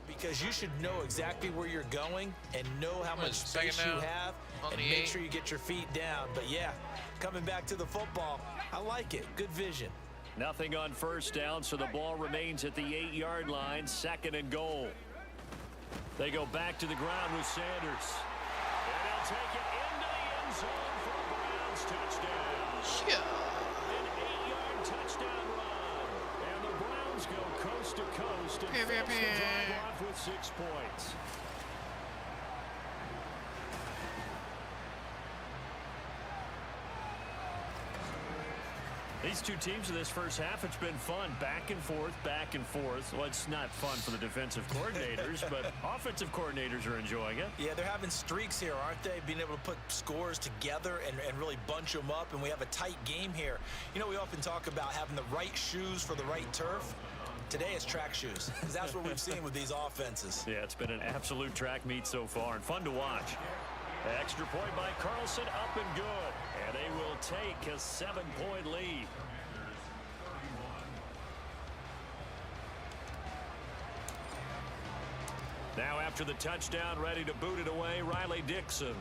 Because you should know exactly where you're going and know how much space you have and make sure you get your feet down. But yeah, coming back to the football, I like it. Good vision. Nothing on 1st down, so the ball remains at the 8-yard line, 2nd and goal. They go back to the ground with Sanders. And they'll take it into the end zone for a Browns touchdown. Yeah. An 8-yard touchdown run. And the Browns go coast to coast and finish the drive off with 6 points. These two teams in this first half, it's been fun. Back and forth, back and forth. Well, it's not fun for the defensive coordinators, but offensive coordinators are enjoying it. Yeah, they're having streaks here, aren't they? Being able to put scores together and really bunch them up, and we have a tight game here. You know, we often talk about having the right shoes for the right turf. Today it's track shoes, because that's what we've seen with these offenses. Yeah, it's been an absolute track meet so far, and fun to watch. Extra point by Carlson, up and good. And they will take a 7-point lead. Now after the touchdown, ready to boot it away, Riley Dixon.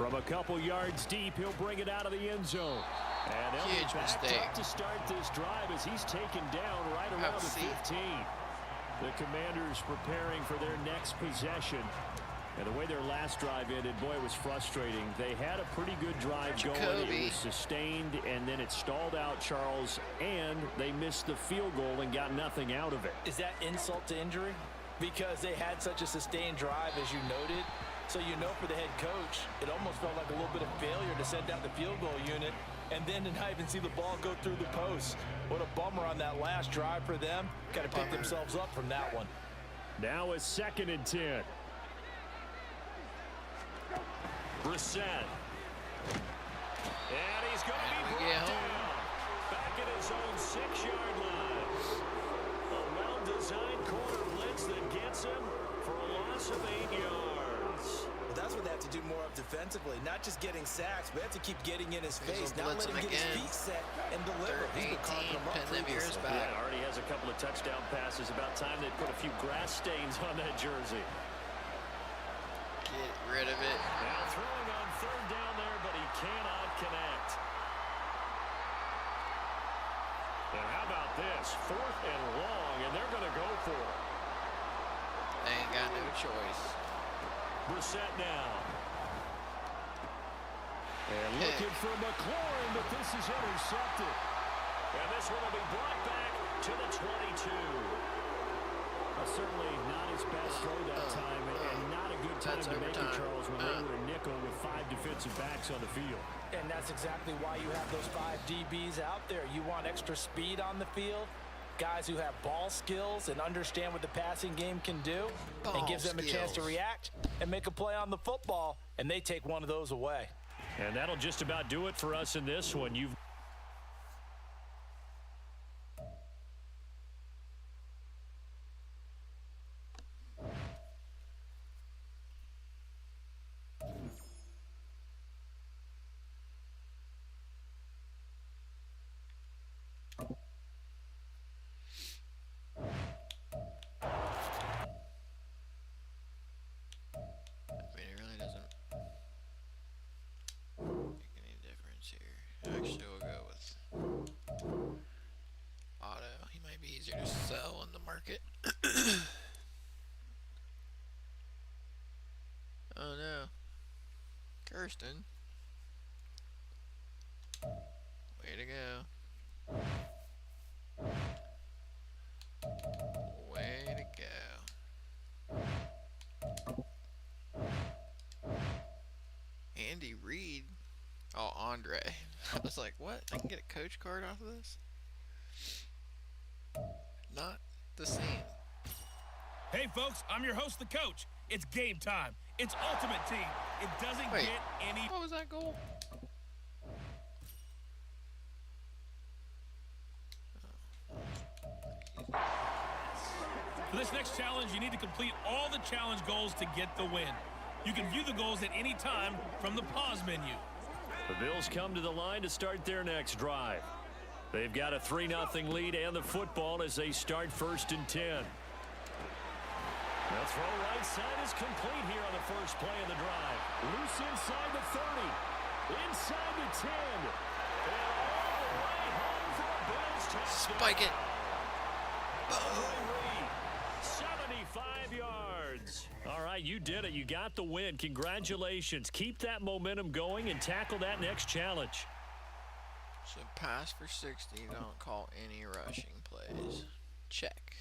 From a couple yards deep, he'll bring it out of the end zone. And huge mistake to start this drive as he's taken down right around the 15. The Commanders preparing for their next possession. And the way their last drive ended, boy, it was frustrating. They had a pretty good drive going. It was sustained, and then it stalled out, Charles, and they missed the field goal and got nothing out of it. Is that insult to injury? Because they had such a sustained drive, as you noted. So you know for the head coach, it almost felt like a little bit of failure to send out the field goal unit and then to not even see the ball go through the post. What a bummer on that last drive for them. Got to pick themselves up from that one. Now a 2nd and 10. Brissett. And he's going to be brought down. Back at his own 6-yard line. A well-designed corner blitz that gets him for a loss of 8 yards. Well, that's what they have to do more of defensively. Not just getting sacks, but have to keep getting in his face. Not let him get his feet set and deliver. He's been carving them up previously. Yeah, already has a couple of touchdown passes. About time they put a few grass stains on that jersey. Get rid of it. Now throwing on 3rd down there, but he cannot connect. And how about this? 4th and long, and they're going to go for it. They ain't got no choice. Brissett now. And looking for McLaurin, but this is intercepted. And this one will be brought back to the 22. Certainly not his best throw that time, and not a good time to make it, Charles, when they were a nickel with 5 defensive backs on the field. And that's exactly why you have those 5 DBs out there. You want extra speed on the field, guys who have ball skills and understand what the passing game can do, and gives them a chance to react and make a play on the football, and they take one of those away. And that'll just about do it for us in this one. Actually, we'll go with Otto. He might be easier to sell in the market. Oh no. Kirsten. Way to go. Way to go. Andy Reid. Oh, Andre. I was like, what? I can get a coach card off of this? Not the same. Hey, folks, I'm your host, the coach. It's game time. It's Ultimate Team. It doesn't get any... What was that goal? For this next challenge, you need to complete all the challenge goals to get the win. You can view the goals at any time from the pause menu. The Bills come to the line to start their next drive. They've got a 3-0 lead and the football as they start 1st and 10. The throw right side is complete here on the first play of the drive. Loose inside the 30. Inside the 10. And all the way home for a Bills touchdown. Spike it. 75 yards. All right, you did it. You got the win. Congratulations. Keep that momentum going and tackle that next challenge. So pass for 60. Don't call any rushing plays. Check.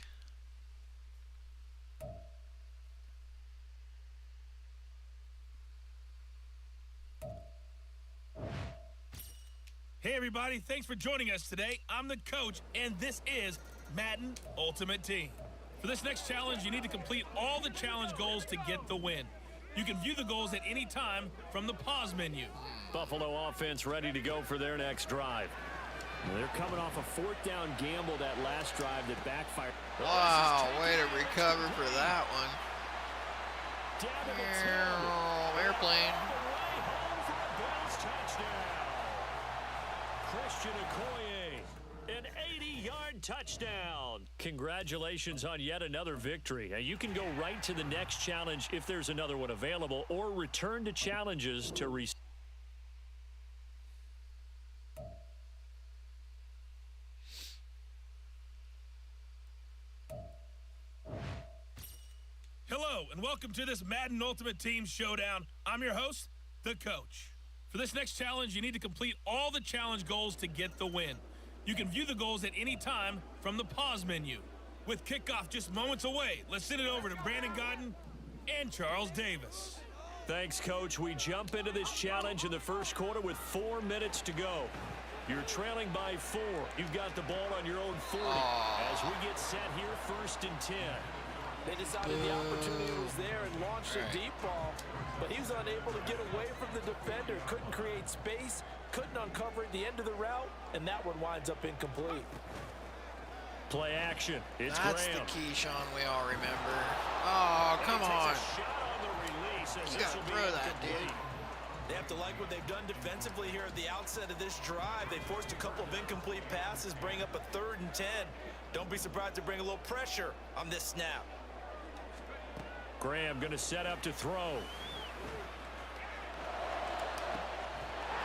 Hey, everybody. Thanks for joining us today. I'm the coach, and this is Madden Ultimate Team. For this next challenge, you need to complete all the challenge goals to get the win. You can view the goals at any time from the pause menu. Buffalo offense ready to go for their next drive. They're coming off a 4th down gamble that last drive that backfired. Wow, way to recover for that one. Airplane. Christian Okoye, an 53-yard touchdown. Congratulations on yet another victory. You can go right to the next challenge if there's another one available, or return to challenges to receive. Hello, and welcome to this Madden Ultimate Team Showdown. I'm your host, the Coach. For this next challenge, you need to complete all the challenge goals to get the win. You can view the goals at any time from the pause menu. With kickoff just moments away, let's send it over to Brandon Godden and Charles Davis. Thanks, Coach. We jump into this challenge in the first quarter with 4 minutes to go. You're trailing by 4. You've got the ball on your own 40. As we get set here, 1st and 10. They decided the opportunity was there and launched a deep ball, but he was unable to get away from the defender, couldn't create space, couldn't uncover at the end of the route, and that one winds up incomplete. Play action. It's That's Graham. the key, Sean, we all remember. Oh, come on. You got to throw that, dude. They have to like what they've done defensively here at the outset of this drive. They forced a couple of incomplete passes, bring up a 3rd and 10. Don't be surprised to bring a little pressure on this snap. Graham going to set up to throw.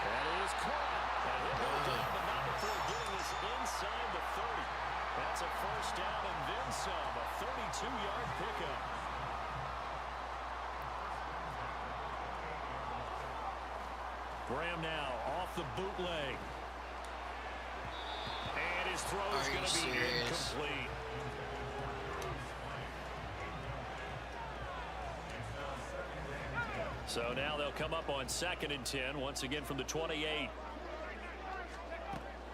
That is caught. And he'll go down, but not before getting this inside the 30. That's a 1st down and then some. A 32-yard pickup. Graham now off the bootleg. And his throw is going to be incomplete. So now they'll come up on 2nd and 10, once again from the 28.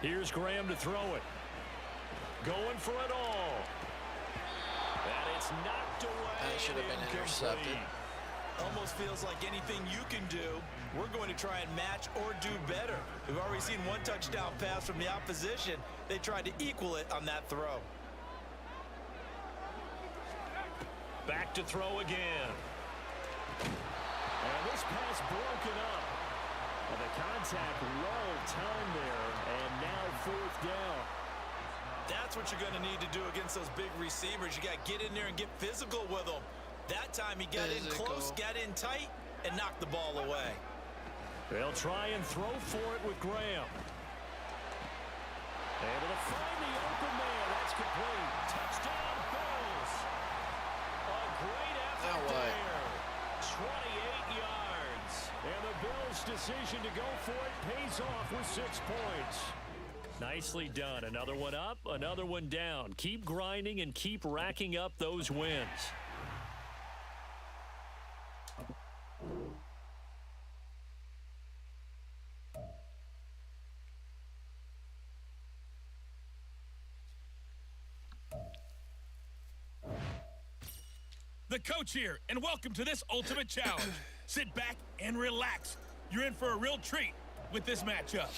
Here's Graham to throw it. Going for it all. And it's knocked away. That should have been intercepted. Almost feels like anything you can do, we're going to try and match or do better. We've already seen 1 touchdown pass from the opposition. They tried to equal it on that throw. Back to throw again. And this pass broken up. And the contact well timed there, and now 4th down. That's what you're going to need to do against those big receivers. You got to get in there and get physical with them. That time he got in close, got in tight, and knocked the ball away. They'll try and throw for it with Graham. Able to find the open man. That's complete. Touchdown, Bills. A great effort there. 28 yards. And the Bills' decision to go for it pays off with 6 points. Nicely done. Another one up, another one down. Keep grinding and keep racking up those wins. The Coach here, and welcome to this Ultimate Challenge. Sit back and relax. You're in for a real treat with this matchup.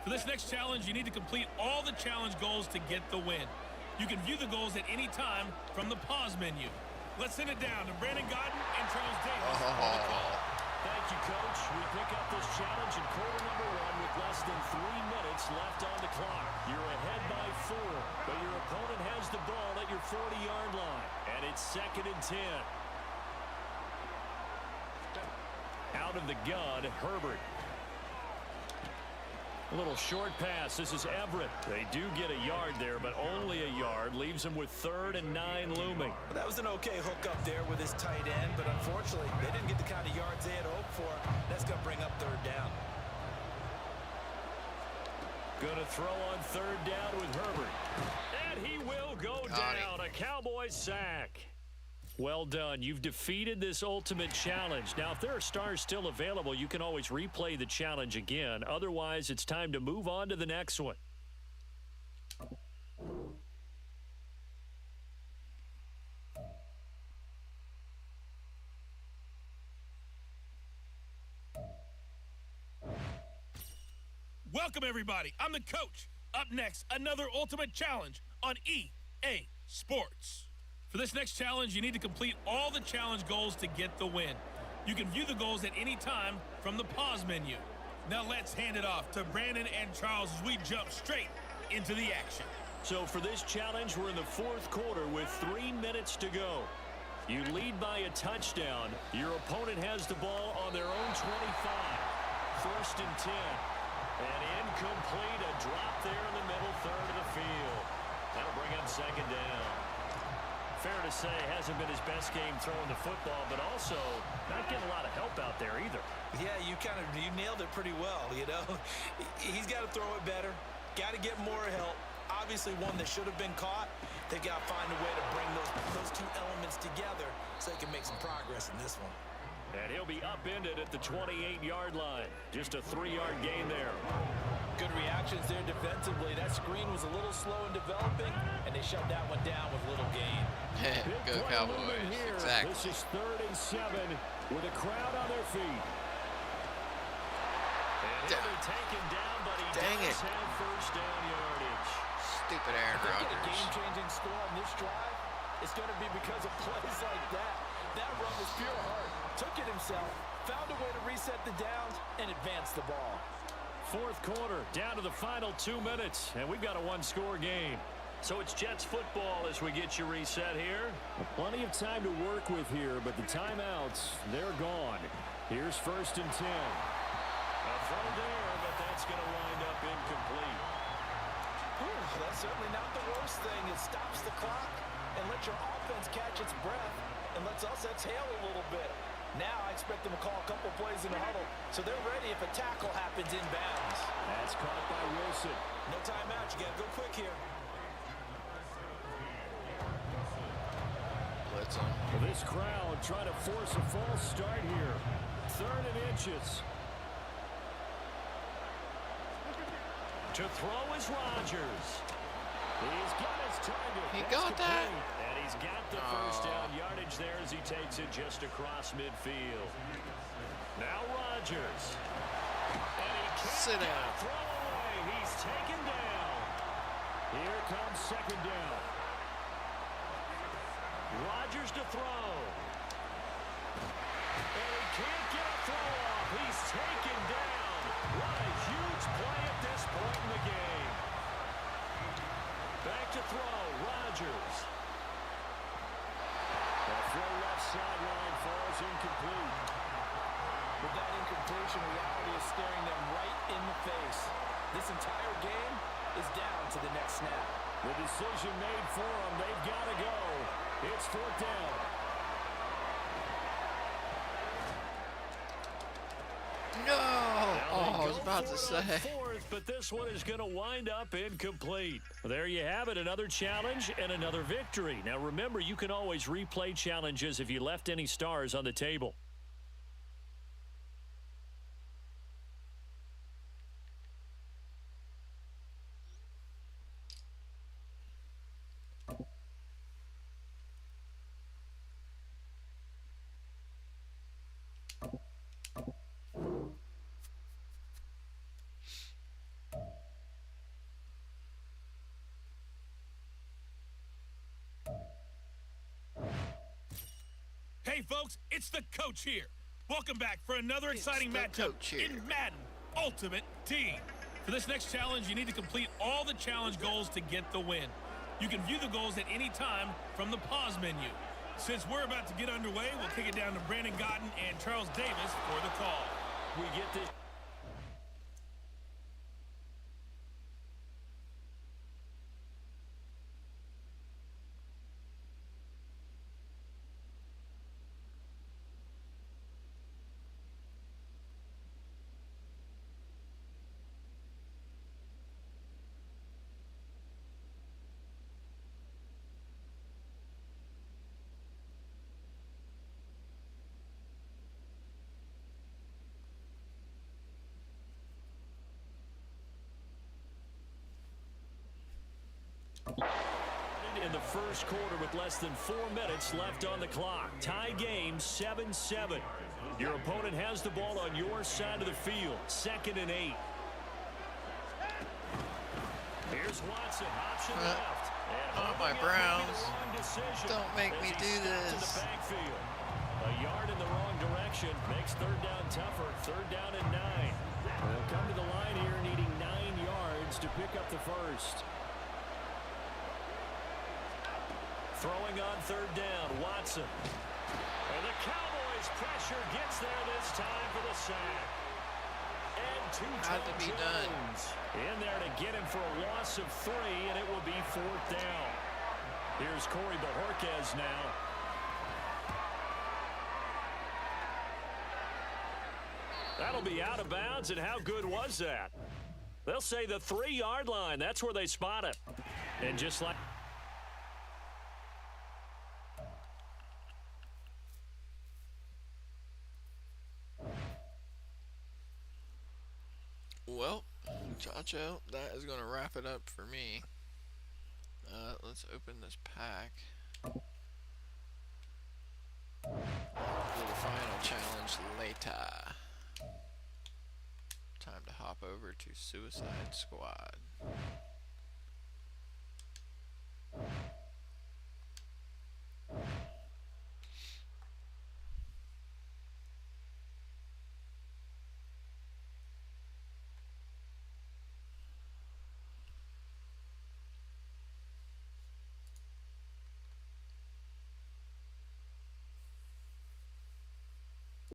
For this next challenge, you need to complete all the challenge goals to get the win. You can view the goals at any time from the pause menu. Let's send it down to Brandon Godden and Charles Davis. Thank you, Coach. We pick up this challenge in quarter number 1 with less than 3 minutes left on the clock. You're ahead by 4, but your opponent has the ball at your 40-yard line, and it's 2nd and 10. Out of the gun, Herbert. A little short pass. This is Everett. They do get a yard there, but only a yard. Leaves them with 3rd and 9 looming. That was an okay hook up there with his tight end, but unfortunately, they didn't get the kind of yards they had hoped for. That's going to bring up 3rd down. Going to throw on 3rd down with Herbert. And he will go down. A Cowboys sack. Well done. You've defeated this ultimate challenge. Now, if there are stars still available, you can always replay the challenge again. Otherwise, it's time to move on to the next one. Welcome, everybody. I'm the Coach. Up next, another Ultimate Challenge on EA Sports. For this next challenge, you need to complete all the challenge goals to get the win. You can view the goals at any time from the pause menu. Now let's hand it off to Brandon and Charles as we jump straight into the action. So for this challenge, we're in the fourth quarter with 3 minutes to go. You lead by a touchdown. Your opponent has the ball on their own 25. First and 10. And incomplete. A drop there in the middle third of the field. That'll bring up second down. Fair to say, hasn't been his best game throwing the football, but also not getting a lot of help out there either. Yeah, you nailed it pretty well, you know. He's got to throw it better. Got to get more help. Obviously one that should have been caught. They got to find a way to bring those two elements together so they can make some progress in this one. And he'll be upended at the 28-yard line. Just a 3-yard gain there. Good reactions there defensively. That screen was a little slow in developing, and they shut that one down with little gain. Go Cowboys. Exactly. This is 3rd and 7 with a crowd on their feet. And he'll be taken down, but he does have first down yardage. Stupid Aaron Rodgers. A game-changing score on this drive, it's going to be because of plays like that. That run was pure heart. Took it himself, found a way to reset the downs, and advance the ball. Fourth quarter, down to the final 2 minutes, and we've got a one-score game. So it's Jets football as we get you reset here. Plenty of time to work with here, but the timeouts, they're gone. Here's first and 10. A throw there, but that's going to wind up incomplete. That's certainly not the worst thing. It stops the clock and lets your offense catch its breath and lets us exhale a little bit. Now I expect them to call a couple plays in the huddle, so they're ready if a tackle happens inbounds. That's caught by Wilson. No timeout. You got to go quick here. Blitz on. Well, this crowd trying to force a false start here. 3rd and inches. To throw is Rodgers. He's got his target. He got that. And he's got the first down yardage there as he takes it just across midfield. Now Rodgers. And he can't Sit down. throw away. He's taken down. Here comes second down. Rodgers to throw. And he can't get a throw off. He's taken down. What a huge play at this point in the game. Back to throw, Rodgers. The throw left sideline falls incomplete. With that incompletion, reality is staring them right in the face. This entire game is down to the next snap. The decision made for them. They've got to go. It's 4th down. No! Oh, I was about to say. Fourth, but this one is going to wind up incomplete. There you have it, another challenge and another victory. Now remember, you can always replay challenges if you left any stars on the table. Hey, folks, it's the coach here. Welcome back for another exciting matchup in Madden Ultimate Team. For this next challenge, you need to complete all the challenge goals to get the win. You can view the goals at any time from the pause menu. Since we're about to get underway, we'll kick it down to Brandon Gotten and Charles Davis for the call. We get this. In the first quarter with less than 4 minutes left on the clock. Tie game 7-7. Your opponent has the ball on your side of the field. 2nd and 8. Here's Watson. Option left. Oh, my Browns. Don't make me do this. A yard in the wrong direction makes 3rd down tougher. 3rd down and 9. They'll come to the line here needing 9 yards to pick up the first. Throwing on third down, Watson. And the Cowboys pressure gets there this time for the sack. And had to be done. In there to get him for a loss of 3, and it will be 4th down. Here's Corey Bojorquez now. That'll be out of bounds, and how good was that? They'll say the 3-yard line. That's where they spot it. And just like... Well, Chacho, that is going to wrap it up for me. Let's open this pack. Do the final challenge later. Time to hop over to Suicide Squad.